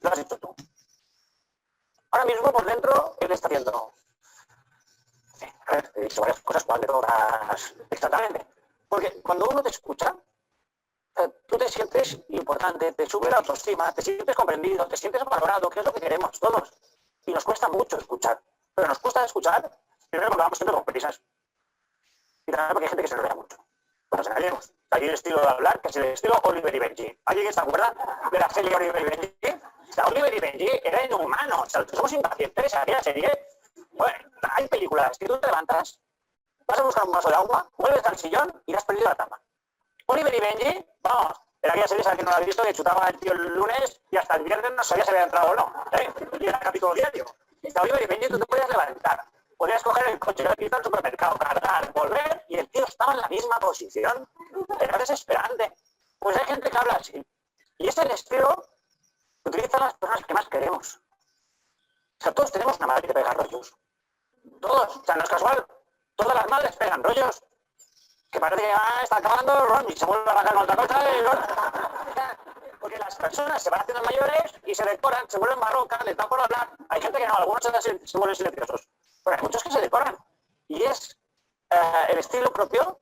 Speaker 10: lo has dicho tú. Ahora mismo por dentro, él está haciendo... he dicho varias cosas, ¿cuál de todas? Exactamente. Porque cuando uno te escucha, tú te sientes importante, te sube la autoestima, te sientes comprendido, te sientes valorado, que es lo que queremos todos. Y nos cuesta mucho escuchar. Pero nos cuesta escuchar, primero cuando vamos siempre con prisas. Y también porque hay gente que se enrolla mucho. Cuando nos engañemos. Hay un estilo de hablar que es el estilo Oliver y Benji. ¿Alguien se acuerda de la serie Oliver y Benji? O sea, Oliver y Benji era inhumano. O sea, somos impacientes. Aquella serie. Bueno, hay películas que tú te levantas, vas a buscar un vaso de agua, vuelves al sillón y te has perdido la tapa. Oliver y Benji, vamos, era aquella serie que no la habéis visto, que chutaba el tío el lunes y hasta el viernes no sabía si había entrado o no. Y era capítulo diario. Esta Oliver y Benji tú te podías levantar, podías coger el coche, ir al supermercado, cargar, volver y el tío estaba en la misma posición. Era desesperante. Pues hay gente que habla así. Y ese es el estilo que utilizan las personas que más queremos. O sea, todos tenemos una madre que pega rollos. Todos. O sea, no es casual. Todas las madres pegan rollos. Que parece que está acabando y se vuelve a arrancar con otra cosa. Porque las personas se van haciendo mayores y se decoran, se vuelven barrocas, les da por hablar. Hay gente que no, algunos se vuelven silenciosos. Pero hay muchos que se decoran. Y es el estilo propio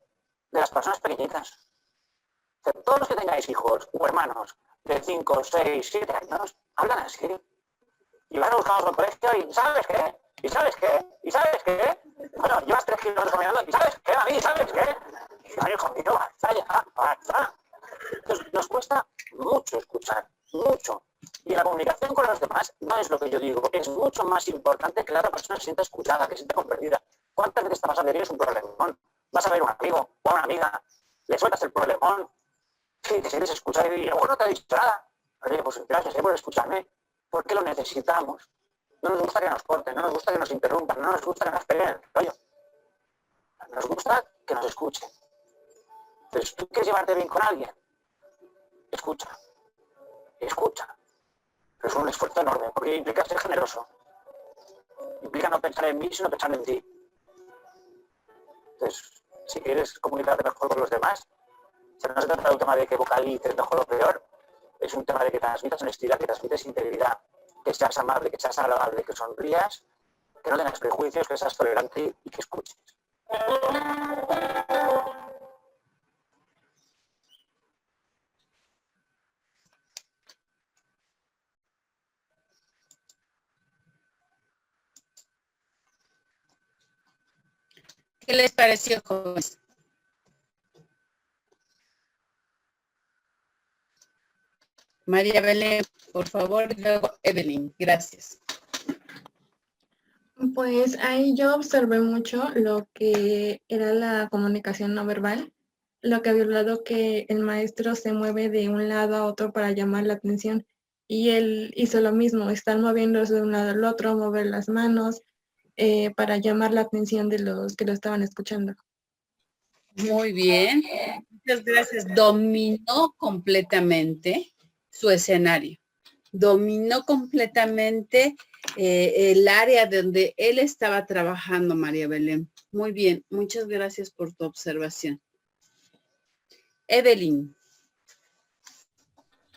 Speaker 10: de las personas pequeñitas. O sea, todos los que tengáis hijos o hermanos de 5, 6, 7 años, hablan así. Y van a buscar un colegio y ¿sabes qué? ¿Y sabes qué? ¿Y sabes qué? Bueno, llevas 3 kilómetros caminando y ¿sabes qué? A mí, ¿sabes qué? Ay, hijo mío, basta ya, basta. Entonces, nos cuesta mucho escuchar, mucho. Y la comunicación con los demás no es lo que yo digo, es mucho más importante que la otra persona se sienta escuchada, que se sienta comprendida. ¿Cuántas veces te vas a ver tienes un problemón? Vas a ver a un amigo o a una amiga, le sueltas el problemón, sí, te sientes escuchado y luego no te ha dicho nada. Oye, pues gracias por escucharme, porque lo necesitamos. No nos gusta que nos corten, no nos gusta que nos interrumpan, no nos gusta que nos peguen el rollo. Nos gusta que nos escuchen. Entonces, ¿tú quieres llevarte bien con alguien? Escucha. Escucha. Pero es un esfuerzo enorme, porque implica ser generoso. Implica no pensar en mí, sino pensar en ti. Entonces, si quieres comunicarte mejor con los demás, o sea, no se trata de un tema de que vocalices mejor o peor, es un tema de que transmitas honestidad, que transmites integridad, que seas amable, que seas agradable, que sonrías, que no tengas prejuicios, que seas tolerante y que escuches.
Speaker 1: ¿Qué les pareció, jóvenes? María Belén, por favor, y luego Evelyn. Gracias.
Speaker 6: Pues ahí yo observé mucho lo que era la comunicación no verbal, lo que había hablado que el maestro se mueve de un lado a otro para llamar la atención y él hizo lo mismo, estar moviéndose de un lado al otro, mover las manos para llamar la atención de los que lo estaban escuchando.
Speaker 1: Muy bien. Muchas gracias. Dominó completamente su escenario. Dominó completamente el área donde él estaba trabajando, María Belén. Muy bien. Muchas gracias por tu observación. Evelyn.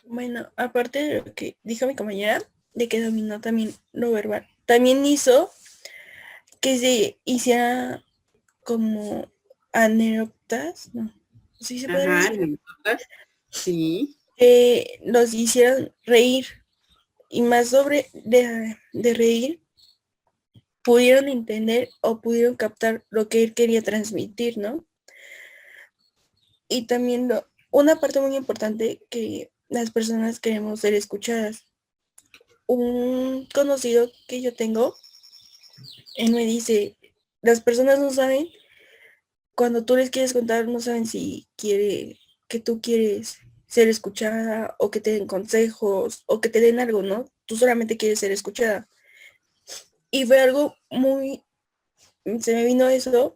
Speaker 5: Bueno, aparte de lo que dijo mi compañera, de que dominó también lo verbal, también hizo que se hiciera como anécdotas, ¿no? ¿Sí se puede decir?
Speaker 1: Sí.
Speaker 5: Los hicieran reír y más sobre de reír, pudieron entender o pudieron captar lo que él quería transmitir, ¿no? Y también una parte muy importante que las personas queremos ser escuchadas. Un conocido que yo tengo, él me dice, las personas no saben, cuando tú les quieres contar, no saben si tú quieres ser escuchada o que te den consejos o que te den algo, ¿no? Tú solamente quieres ser escuchada. Y fue algo se me vino eso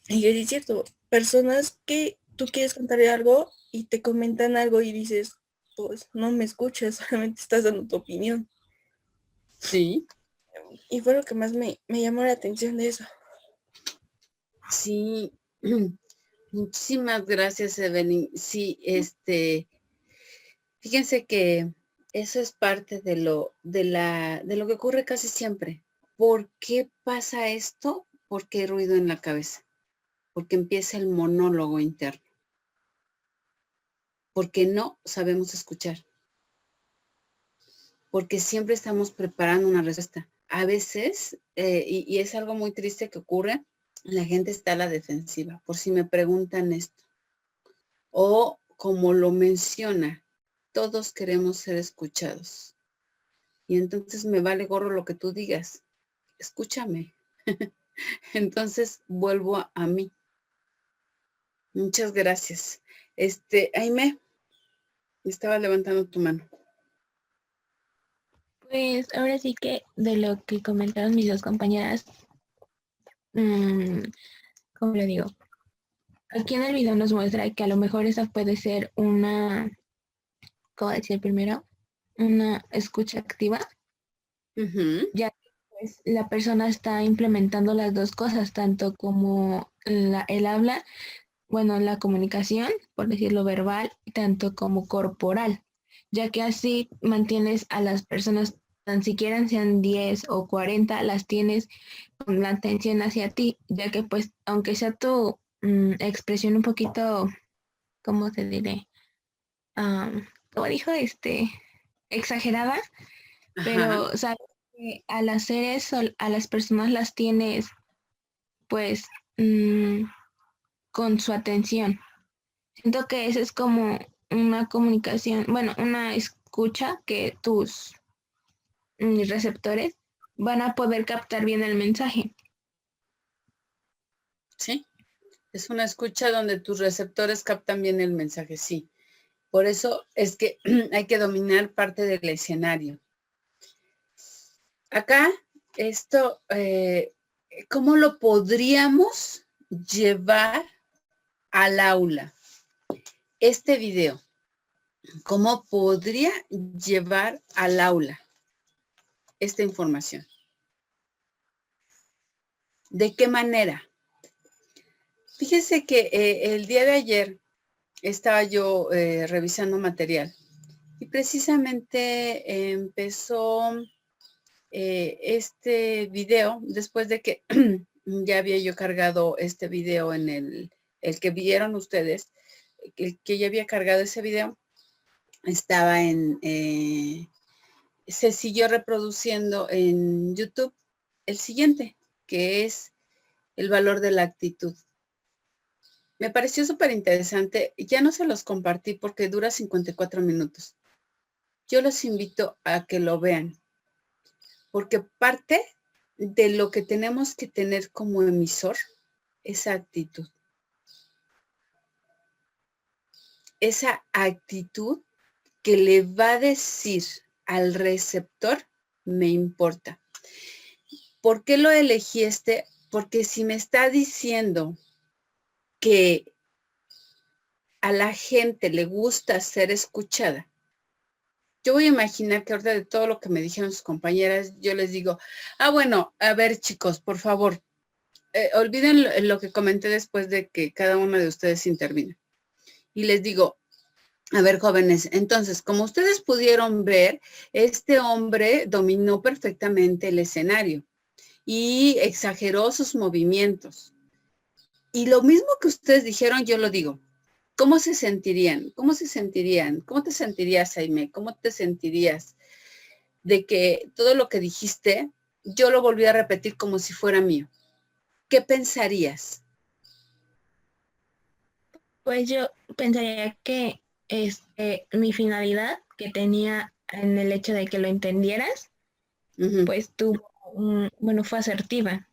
Speaker 5: y es cierto, personas que tú quieres contarle algo y te comentan algo y dices, pues no me escuchas, solamente estás dando tu opinión.
Speaker 1: Sí.
Speaker 5: Y fue lo que más me llamó la atención de eso.
Speaker 1: Sí. Muchísimas gracias, Evelyn. Sí, fíjense que eso es parte de lo que ocurre casi siempre. ¿Por qué pasa esto? Porque hay ruido en la cabeza. porque empieza el monólogo interno. Porque no sabemos escuchar. Porque siempre estamos preparando una respuesta. A veces, y es algo muy triste que ocurre, la gente está a la defensiva, por si me preguntan esto. O como lo menciona, todos queremos ser escuchados. Y entonces me vale gorro lo que tú digas. Escúchame. Entonces vuelvo a mí. Muchas gracias. Aimé, estaba levantando tu mano.
Speaker 3: Pues ahora sí que de lo que comentaron mis dos compañeras, ¿cómo le digo? Aquí en el video nos muestra que a lo mejor esa puede ser una, ¿cómo decir primero? Una escucha activa, ya que pues, la persona está implementando las dos cosas, tanto como el habla, bueno, la comunicación, por decirlo verbal, tanto como corporal, ya que así mantienes a las personas, tan siquiera sean 10 o 40, las tienes con la atención hacia ti, ya que pues aunque sea tu expresión un poquito, ¿cómo te diré? Como dijo, exagerada,
Speaker 1: Ajá.
Speaker 3: pero sabes que al hacer eso, a las personas las tienes pues con su atención. Siento que eso es como una comunicación, bueno, una escucha que tus receptores van a poder captar bien el mensaje.
Speaker 1: Sí, es una escucha donde tus receptores captan bien el mensaje, sí. Por eso es que hay que dominar parte del escenario. Acá, esto, ¿cómo lo podríamos llevar al aula? Este video, ¿cómo podría llevar al aula esta información? ¿De qué manera? Fíjese que el día de ayer estaba yo revisando material y precisamente empezó este video después de que ya había yo cargado este video en el que vieron ustedes, que ya había cargado ese video, estaba se siguió reproduciendo en YouTube el siguiente, que es el valor de la actitud. Me pareció súper interesante. Ya no se los compartí porque dura 54 minutos. Yo los invito a que lo vean, porque parte de lo que tenemos que tener como emisor, esa actitud. Esa actitud que le va a decir al receptor, me importa. ¿Por qué lo elegí Porque si me está diciendo que a la gente le gusta ser escuchada, yo voy a imaginar que ahorita de todo lo que me dijeron sus compañeras, yo les digo, bueno, a ver chicos, por favor, olviden lo que comenté después de que cada uno de ustedes intervino. Y les digo, a ver jóvenes, entonces, como ustedes pudieron ver, este hombre dominó perfectamente el escenario y exageró sus movimientos. Y lo mismo que ustedes dijeron, yo lo digo. ¿Cómo se sentirían? ¿Cómo se sentirían? ¿Cómo te sentirías, Aimé? ¿Cómo te sentirías de que todo lo que dijiste, yo lo volví a repetir como si fuera mío? ¿Qué pensarías?
Speaker 3: Pues yo pensaría que mi finalidad que tenía en el hecho de que lo entendieras, pues bueno, fue asertiva.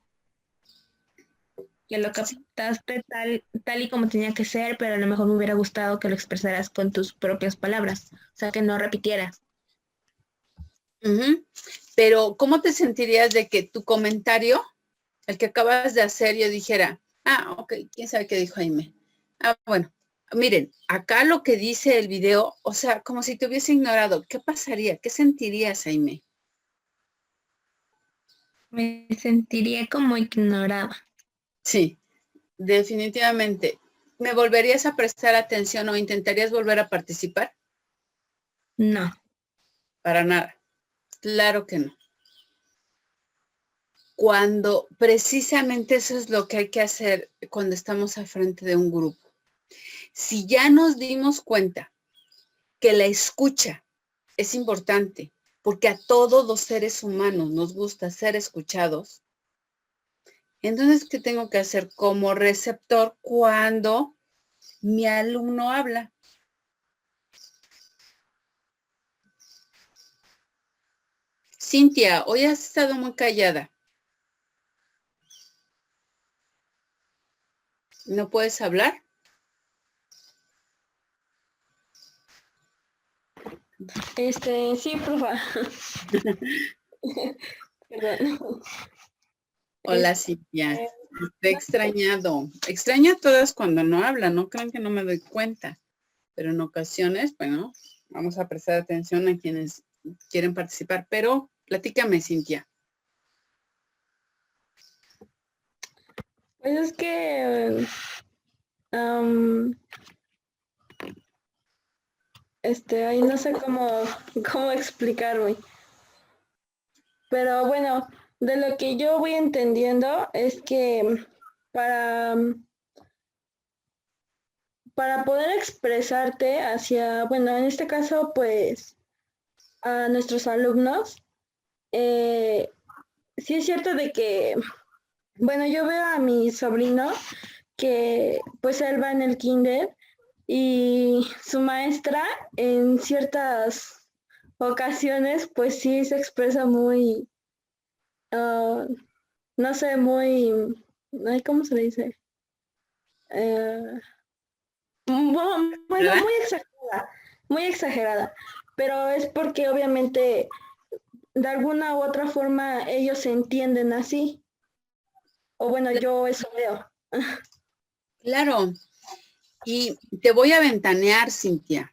Speaker 3: Que lo captaste tal y como tenía que ser, pero a lo mejor me hubiera gustado que lo expresaras con tus propias palabras, o sea, que no repitieras.
Speaker 1: Pero, ¿cómo te sentirías de que tu comentario, el que acabas de hacer, yo dijera, ok, quién sabe qué dijo Jaime? Bueno, miren, acá lo que dice el video, o sea, como si te hubiese ignorado, ¿qué pasaría? ¿Qué sentirías, Jaime?
Speaker 3: Me sentiría como ignorada.
Speaker 1: Sí, definitivamente. ¿Me volverías a prestar atención o intentarías volver a participar?
Speaker 3: No.
Speaker 1: Para nada. Claro que no. cuando precisamente eso es lo que hay que hacer cuando estamos al frente de un grupo. Si ya nos dimos cuenta que la escucha es importante, porque a todos los seres humanos nos gusta ser escuchados, entonces, ¿qué tengo que hacer como receptor cuando mi alumno habla? Cintia, hoy has estado muy callada. ¿No puedes hablar?
Speaker 3: Sí, profa. Perdón.
Speaker 1: Hola, Cintia. Te he extrañado. Extraño a todas cuando no hablan, no crean que no me doy cuenta. Pero en ocasiones, bueno, vamos a prestar atención a quienes quieren participar. Pero platícame, Cintia.
Speaker 3: Pues es que ahí no sé cómo explicarme. Pero bueno, de lo que yo voy entendiendo es que para poder expresarte hacia, bueno, en este caso, pues, a nuestros alumnos, sí es cierto de que, bueno, yo veo a mi sobrino que, pues, él va en el kinder y su maestra en ciertas ocasiones, pues, sí se expresa muy, no sé, muy, ay, ¿cómo se le dice? Bueno,
Speaker 1: ¿Verdad?
Speaker 3: muy exagerada, pero es porque obviamente de alguna u otra forma ellos se entienden así, o bueno, yo eso veo.
Speaker 1: Claro. Y te voy a ventanear, Cintia.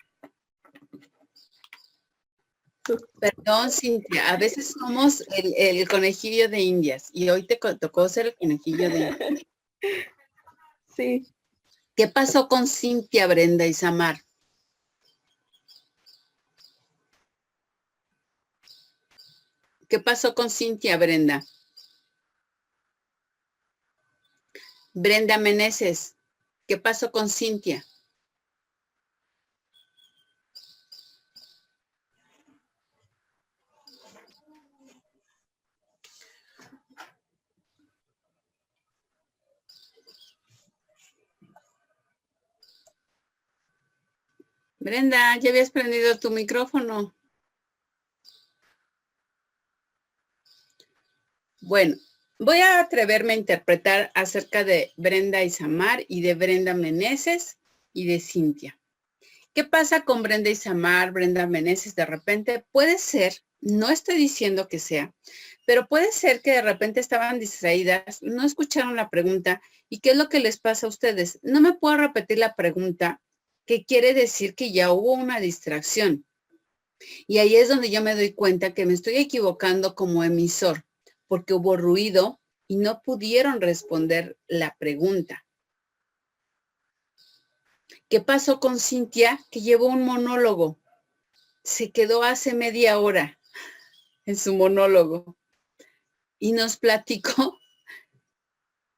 Speaker 1: Perdón, Cintia, a veces somos el conejillo de Indias y hoy te tocó ser el conejillo de Indias.
Speaker 3: Sí.
Speaker 1: ¿Qué pasó con Cintia, Brenda y Samar? ¿Qué pasó con Cintia, Brenda? Brenda Meneses, ¿qué pasó con Cintia? Brenda, ¿ya habías prendido tu micrófono? Bueno, voy a atreverme a interpretar acerca de Brenda Isamar y de Brenda Meneses y de Cintia. ¿Qué pasa con Brenda Isamar, Brenda Meneses de repente? Puede ser, no estoy diciendo que sea, pero puede ser que de repente estaban distraídas, no escucharon la pregunta. ¿Y qué es lo que les pasa a ustedes? No me puedo repetir la pregunta, que quiere decir que ya hubo una distracción. Y ahí es donde yo me doy cuenta que me estoy equivocando como emisor, porque hubo ruido y no pudieron responder la pregunta. ¿Qué pasó con Cintia, que llevó un monólogo? Se quedó hace media hora en su monólogo y nos platicó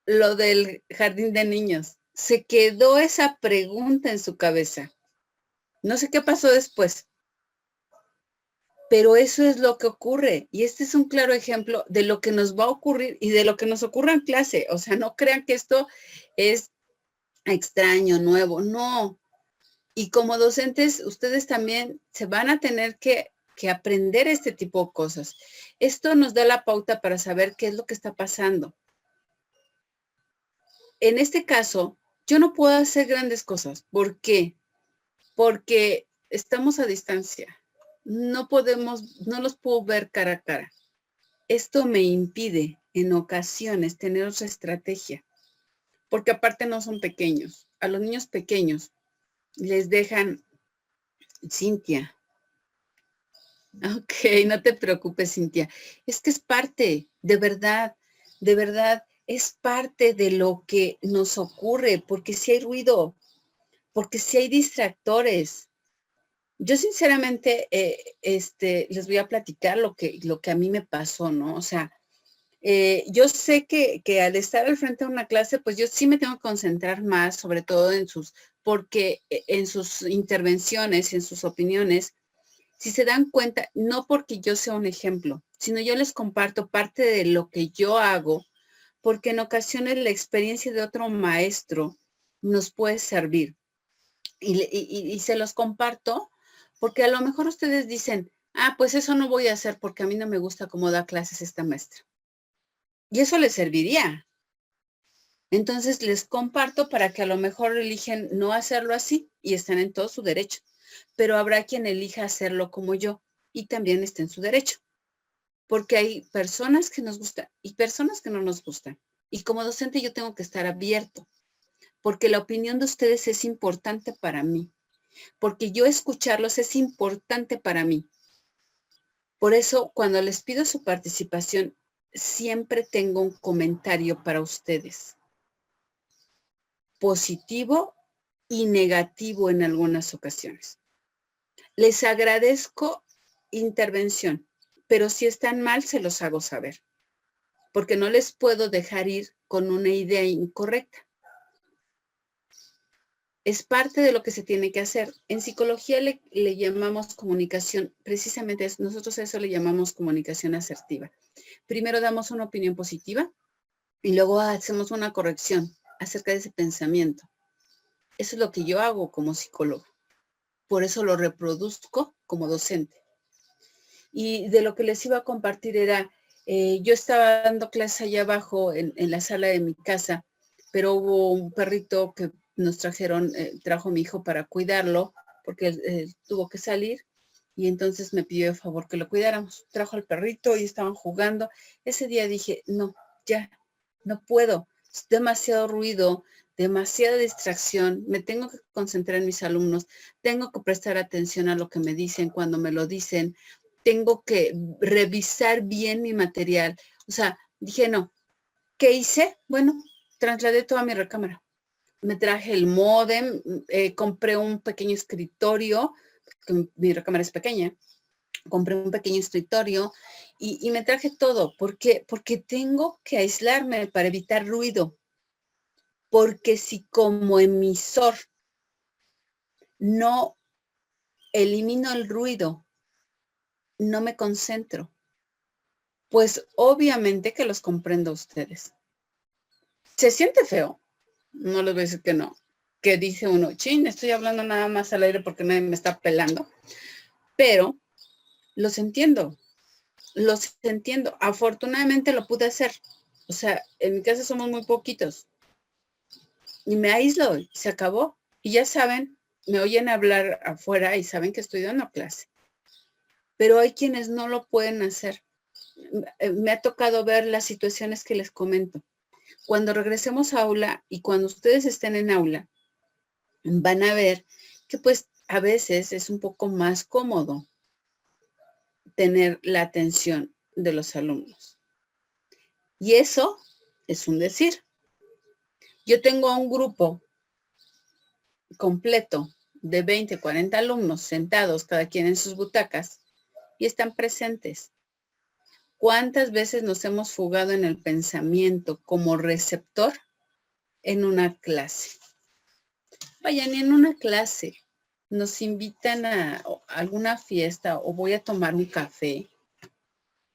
Speaker 1: lo del jardín de niños. Se quedó esa pregunta en su cabeza. No sé qué pasó después, pero eso es lo que ocurre. Y este es un claro ejemplo de lo que nos va a ocurrir y de lo que nos ocurre en clase. O sea, no crean que esto es extraño, nuevo, no. Y como docentes, ustedes también se van a tener que aprender este tipo de cosas. Esto nos da la pauta para saber qué es lo que está pasando. En este caso, yo no puedo hacer grandes cosas. ¿Por qué? Porque estamos a distancia. No los puedo ver cara a cara. Esto me impide en ocasiones tener otra estrategia. Porque aparte no son pequeños. A los niños pequeños les dejan, Cintia. Ok, no te preocupes, Cintia. Es que es parte, de verdad, es parte de lo que nos ocurre, porque si hay ruido, porque si hay distractores. Yo sinceramente, les voy a platicar lo que a mí me pasó, ¿no? O sea, Yo sé que al estar al frente de una clase, pues yo sí me tengo que concentrar más, sobre todo porque en sus intervenciones, en sus opiniones, si se dan cuenta, no porque yo sea un ejemplo, sino yo les comparto parte de lo que yo hago, porque en ocasiones la experiencia de otro maestro nos puede servir. Y se los comparto porque a lo mejor ustedes dicen, pues eso no voy a hacer porque a mí no me gusta cómo da clases esta maestra. Y eso les serviría. Entonces les comparto para que a lo mejor eligen no hacerlo así y están en todo su derecho. Pero habrá quien elija hacerlo como yo y también está en su derecho. Porque hay personas que nos gustan y personas que no nos gustan. Y como docente yo tengo que estar abierto, porque la opinión de ustedes es importante para mí, porque yo escucharlos es importante para mí. Por eso, cuando les pido su participación, siempre tengo un comentario para ustedes, positivo y negativo en algunas ocasiones. Les agradezco intervención, pero si están mal, se los hago saber, porque no les puedo dejar ir con una idea incorrecta. Es parte de lo que se tiene que hacer. En psicología le llamamos comunicación, precisamente nosotros a eso le llamamos comunicación asertiva. Primero damos una opinión positiva y luego hacemos una corrección acerca de ese pensamiento. Eso es lo que yo hago como psicólogo. Por eso lo reproduzco como docente. Y de lo que les iba a compartir era, yo estaba dando clases allá abajo en la sala de mi casa, pero hubo un perrito que nos trajo mi hijo para cuidarlo, porque él tuvo que salir, y entonces me pidió de favor que lo cuidáramos. Trajo al perrito y estaban jugando. Ese día dije, no, ya, no puedo. Es demasiado ruido, demasiada distracción. Me tengo que concentrar en mis alumnos. Tengo que prestar atención a lo que me dicen cuando me lo dicen. Tengo que revisar bien mi material. O sea, dije, no. ¿Qué hice? Bueno, trasladé toda mi recámara. Me traje el módem, compré un pequeño escritorio, porque mi recámara es pequeña. Compré un pequeño escritorio y me traje todo. ¿Por qué? Porque tengo que aislarme para evitar ruido. Porque si como emisor no elimino el ruido, no me concentro, pues obviamente que los comprendo a ustedes. Se siente feo, no les voy a decir que no, que dice uno, chin, estoy hablando nada más al aire porque nadie me está pelando, pero los entiendo. Afortunadamente lo pude hacer. O sea, en mi casa somos muy poquitos. Y me aíslo y se acabó. Y ya saben, me oyen hablar afuera y saben que estoy dando clase. Pero hay quienes no lo pueden hacer. Me ha tocado ver las situaciones que les comento. Cuando regresemos a aula y cuando ustedes estén en aula, van a ver que pues a veces es un poco más cómodo tener la atención de los alumnos. Y eso es un decir. Yo tengo un grupo completo de 20, 40 alumnos sentados, cada quien en sus butacas, y están presentes. ¿Cuántas veces nos hemos fugado en el pensamiento como receptor en una clase? Vaya, ni en una clase. Nos invitan a alguna fiesta o voy a tomar un café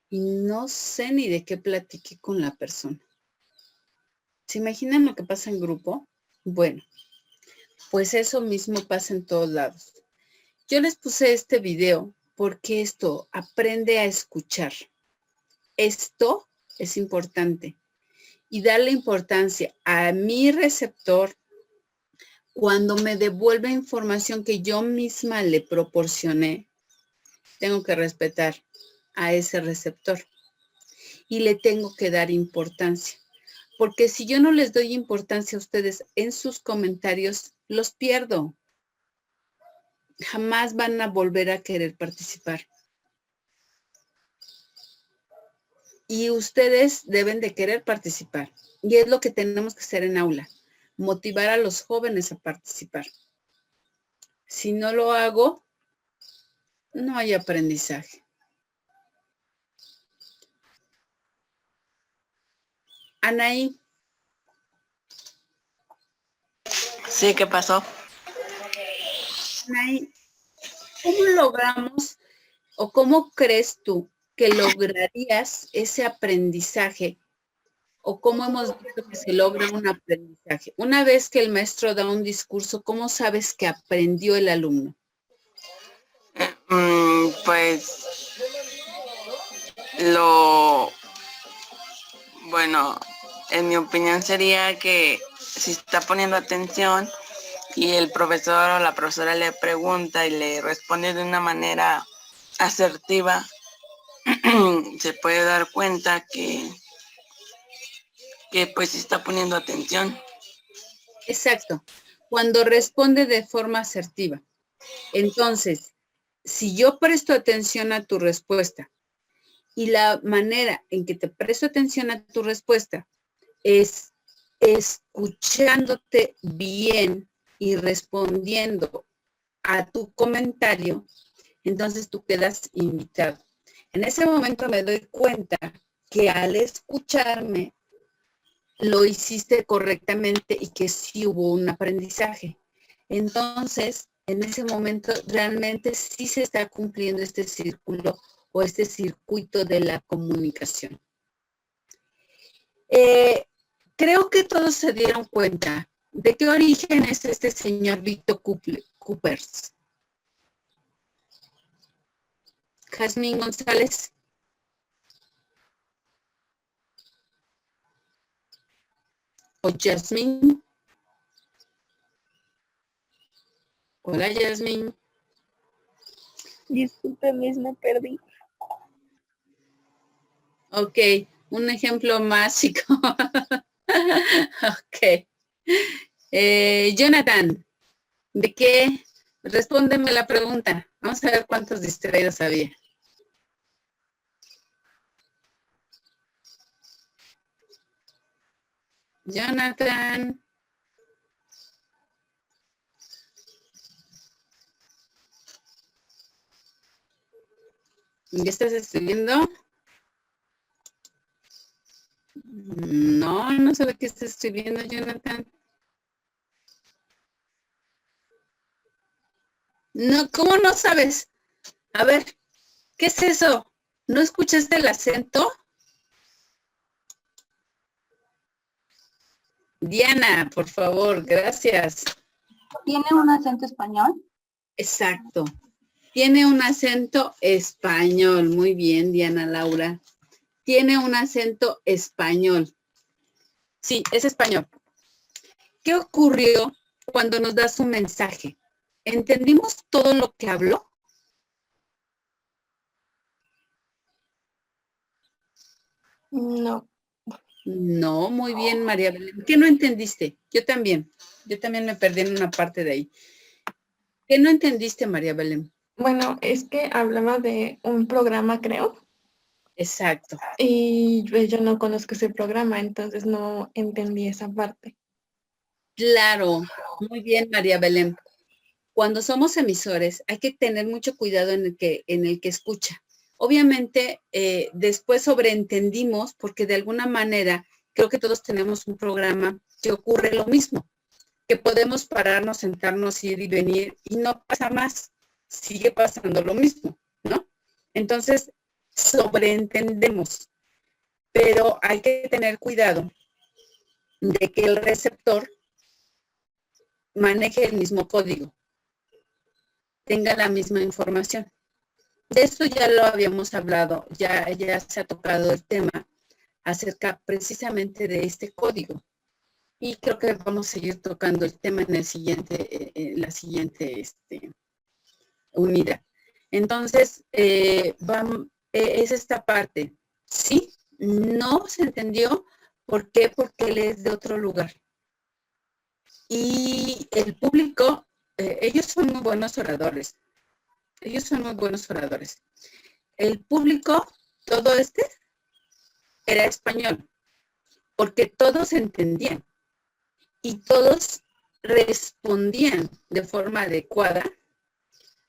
Speaker 1: y no sé ni de qué platiqué con la persona. ¿Se imaginan lo que pasa en grupo? Bueno, pues eso mismo pasa en todos lados. Yo les puse este video porque esto, aprende a escuchar. Esto es importante. Y darle importancia a mi receptor cuando me devuelve información que yo misma le proporcioné. Tengo que respetar a ese receptor y le tengo que dar importancia. Porque si yo no les doy importancia a ustedes en sus comentarios, los pierdo. Jamás van a volver a querer participar. Y ustedes deben de querer participar. Y es lo que tenemos que hacer en aula. Motivar a los jóvenes a participar. Si no lo hago, no hay aprendizaje. Anaí.
Speaker 5: Sí, ¿qué pasó?
Speaker 1: Anaí, ¿cómo logramos o cómo crees tú que lograrías ese aprendizaje? ¿O cómo hemos visto que se logra un aprendizaje? Una vez que el maestro da un discurso, ¿cómo sabes que aprendió el alumno?
Speaker 5: Pues bueno, en mi opinión sería que si está poniendo atención y el profesor o la profesora le pregunta y le responde de una manera asertiva, se puede dar cuenta que pues está poniendo atención.
Speaker 1: Exacto, cuando responde de forma asertiva. Entonces, si yo presto atención a tu respuesta y la manera en que te presto atención a tu respuesta es escuchándote bien y respondiendo a tu comentario, entonces tú quedas invitado. En ese momento me doy cuenta que al escucharme lo hiciste correctamente y que sí hubo un aprendizaje. Entonces, en ese momento realmente sí se está cumpliendo este círculo o este circuito de la comunicación. Creo que todos se dieron cuenta de qué origen es este señor Víctor Coopers. Jazmín González. O Yasmín. Hola, Yasmín.
Speaker 8: Disculpe, me perdí.
Speaker 1: Ok, un ejemplo más, chico. Ok. Jonathan, ¿de qué? Respóndeme la pregunta. Vamos a ver cuántos distraídos había. Jonathan. ¿Qué estás escribiendo? No, no sé de qué estás escribiendo, Jonathan. No, ¿cómo no sabes? A ver, ¿qué es eso? ¿No escuchaste el acento? Diana, por favor, gracias.
Speaker 6: ¿Tiene un acento español?
Speaker 1: Exacto. Tiene un acento español. Muy bien, Diana Laura. Tiene un acento español. Sí, es español. ¿Qué ocurrió cuando nos das un mensaje? ¿Entendimos todo lo que habló?
Speaker 3: No.
Speaker 1: No, muy bien, María Belén. ¿Qué no entendiste? Yo también me perdí en una parte de ahí. ¿Qué no entendiste, María Belén?
Speaker 5: Bueno, es que hablaba de un programa, creo.
Speaker 1: Exacto.
Speaker 5: Y pues, yo no conozco ese programa, entonces no entendí esa parte.
Speaker 1: Claro, muy bien, María Belén. Cuando somos emisores hay que tener mucho cuidado en el que escucha. Obviamente, después sobreentendimos porque de alguna manera creo que todos tenemos un programa que ocurre lo mismo, que podemos pararnos, sentarnos, ir y venir y no pasa más, sigue pasando lo mismo, ¿no? Entonces, sobreentendemos, pero hay que tener cuidado de que el receptor maneje el mismo código, tenga la misma información. De esto ya lo habíamos hablado, ya se ha tocado el tema acerca precisamente de este código. Y creo que vamos a seguir tocando el tema en la siguiente unidad. Entonces, es esta parte. Sí, no se entendió. ¿Por qué? Porque él es de otro lugar. Y el público, ellos son muy buenos oradores. El público, todo era español, porque todos entendían y todos respondían de forma adecuada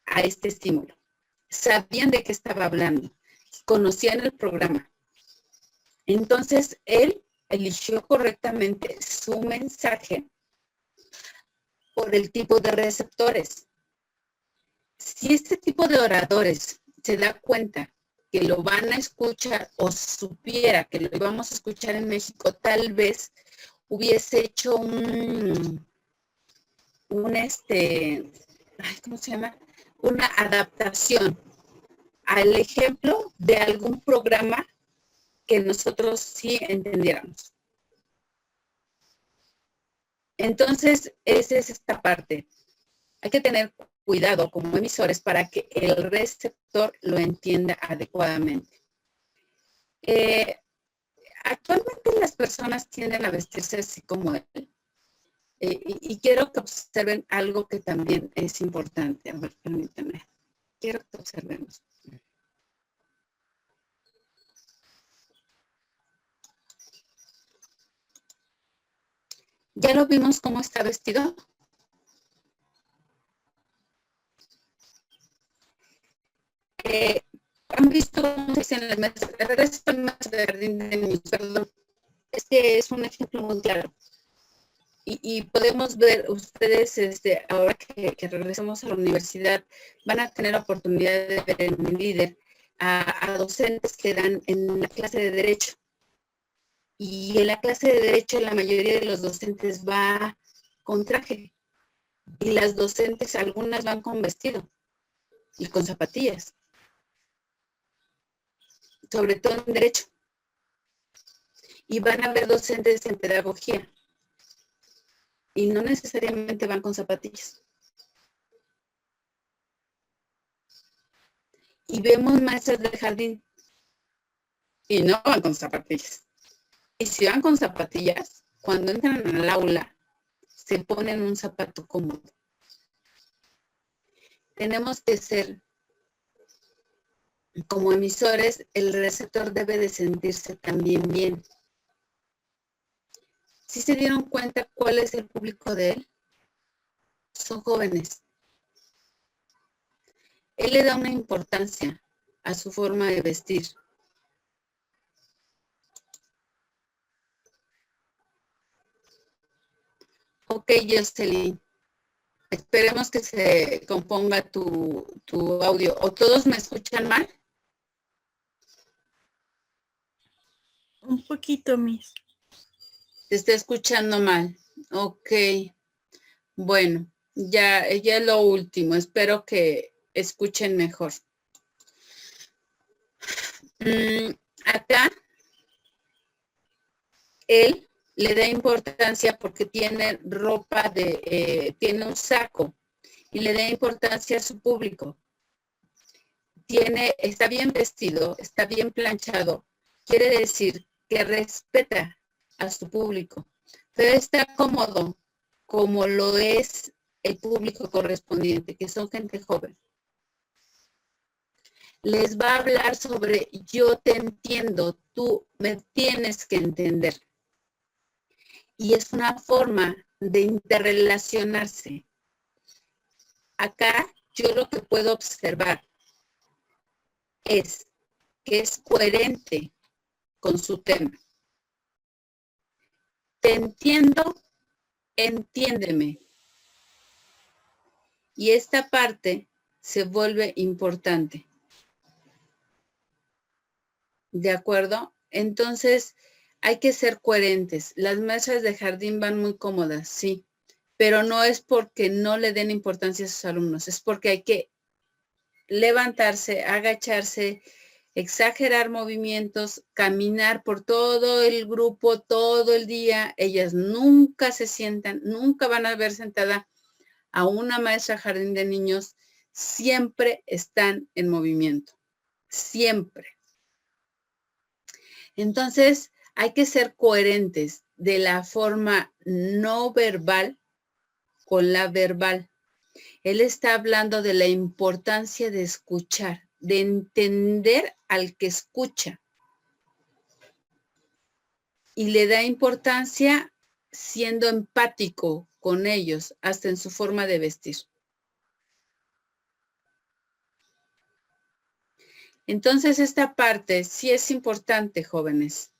Speaker 1: a este estímulo. Sabían de qué estaba hablando, conocían el programa. Entonces, él eligió correctamente su mensaje por el tipo de receptores. Si este tipo de oradores se da cuenta que lo van a escuchar o supiera que lo íbamos a escuchar en México, tal vez hubiese hecho ¿cómo se llama? Una adaptación al ejemplo de algún programa que nosotros sí entendiéramos. Entonces, esa es esta parte. Hay que tener cuidado como emisores para que el receptor lo entienda adecuadamente. Actualmente las personas tienden a vestirse así como él. Y quiero que observen algo que también es importante. A ver, permítanme. Quiero que observemos. ¿Ya lo vimos cómo está vestido? ¿Han visto cómo se dicen las mesas? De jardín de niños, perdón. Este es un ejemplo muy claro. Y podemos ver, ustedes, ahora que regresamos a la universidad, van a tener oportunidad de ver en mi líder a docentes que dan en la clase de Derecho. Y en la clase de Derecho la mayoría de los docentes va con traje. Y las docentes, algunas van con vestido y con zapatillas. Sobre todo en Derecho. Y van a ver docentes en Pedagogía. Y no necesariamente van con zapatillas. Y vemos maestras de jardín y no van con zapatillas. Y si van con zapatillas, cuando entran al aula, se ponen un zapato cómodo. Tenemos que ser, como emisores, el receptor debe de sentirse también bien. ¿Sí se dieron cuenta cuál es el público de él? Son jóvenes. Él le da una importancia a su forma de vestir. Ok, Jocelyn. Esperemos que se componga tu audio. ¿O todos me escuchan mal?
Speaker 5: Un poquito, Miss.
Speaker 1: Te está escuchando mal. Ok. Bueno, ya es lo último. Espero que escuchen mejor. Acá, él le da importancia porque tiene ropa tiene un saco y le da importancia a su público. Está bien vestido, está bien planchado. Quiere decir que respeta a su público, pero está cómodo como lo es el público correspondiente, que son gente joven. Les va a hablar sobre yo te entiendo, tú me tienes que entender. Y es una forma de interrelacionarse. Acá yo lo que puedo observar es que es coherente con su tema. Te entiendo, entiéndeme. Y esta parte se vuelve importante. ¿De acuerdo? Entonces, hay que ser coherentes. Las maestras de jardín van muy cómodas, sí, pero no es porque no le den importancia a sus alumnos, es porque hay que levantarse, agacharse, exagerar movimientos, caminar por todo el grupo, todo el día. Ellas nunca se sientan, nunca van a ver sentada a una maestra de jardín de niños. Siempre están en movimiento, siempre. Entonces, hay que ser coherentes de la forma no verbal con la verbal. Él está hablando de la importancia de escuchar, de entender al que escucha. Y le da importancia siendo empático con ellos, hasta en su forma de vestir. Entonces, esta parte sí es importante, jóvenes.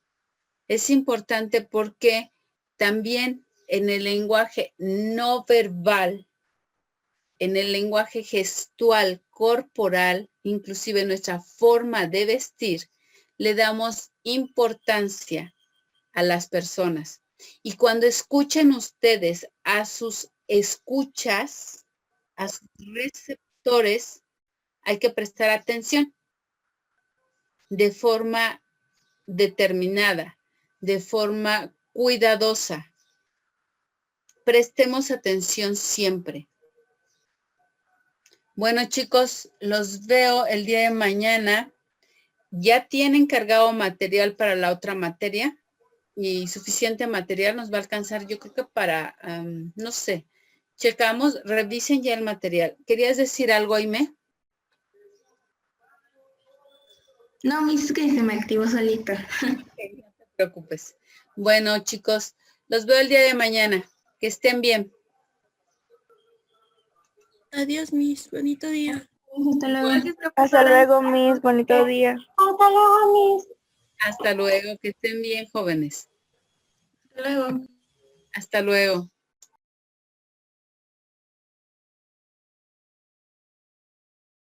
Speaker 1: Es importante porque también en el lenguaje no verbal, en el lenguaje gestual, corporal, inclusive nuestra forma de vestir, le damos importancia a las personas. Y cuando escuchen ustedes a sus escuchas, a sus receptores, hay que prestar atención de forma determinada, de forma cuidadosa. Prestemos atención siempre. Bueno, chicos, los veo el día de mañana. ¿Ya tienen cargado material para la otra materia? Y suficiente material nos va a alcanzar, yo creo que para, no sé, checamos, revisen ya el material. ¿Querías decir algo, Aime?
Speaker 6: No, Miss, que se me activó solita.
Speaker 1: No te preocupes. Bueno, chicos, los veo el día de mañana. Que estén bien.
Speaker 5: Adiós, Miss. Bonito día.
Speaker 6: Hasta luego.
Speaker 8: Hasta luego, Miss. Bonito día.
Speaker 9: Hasta luego, Miss.
Speaker 1: Hasta luego. Que estén bien, jóvenes.
Speaker 6: Hasta luego.
Speaker 1: Hasta luego.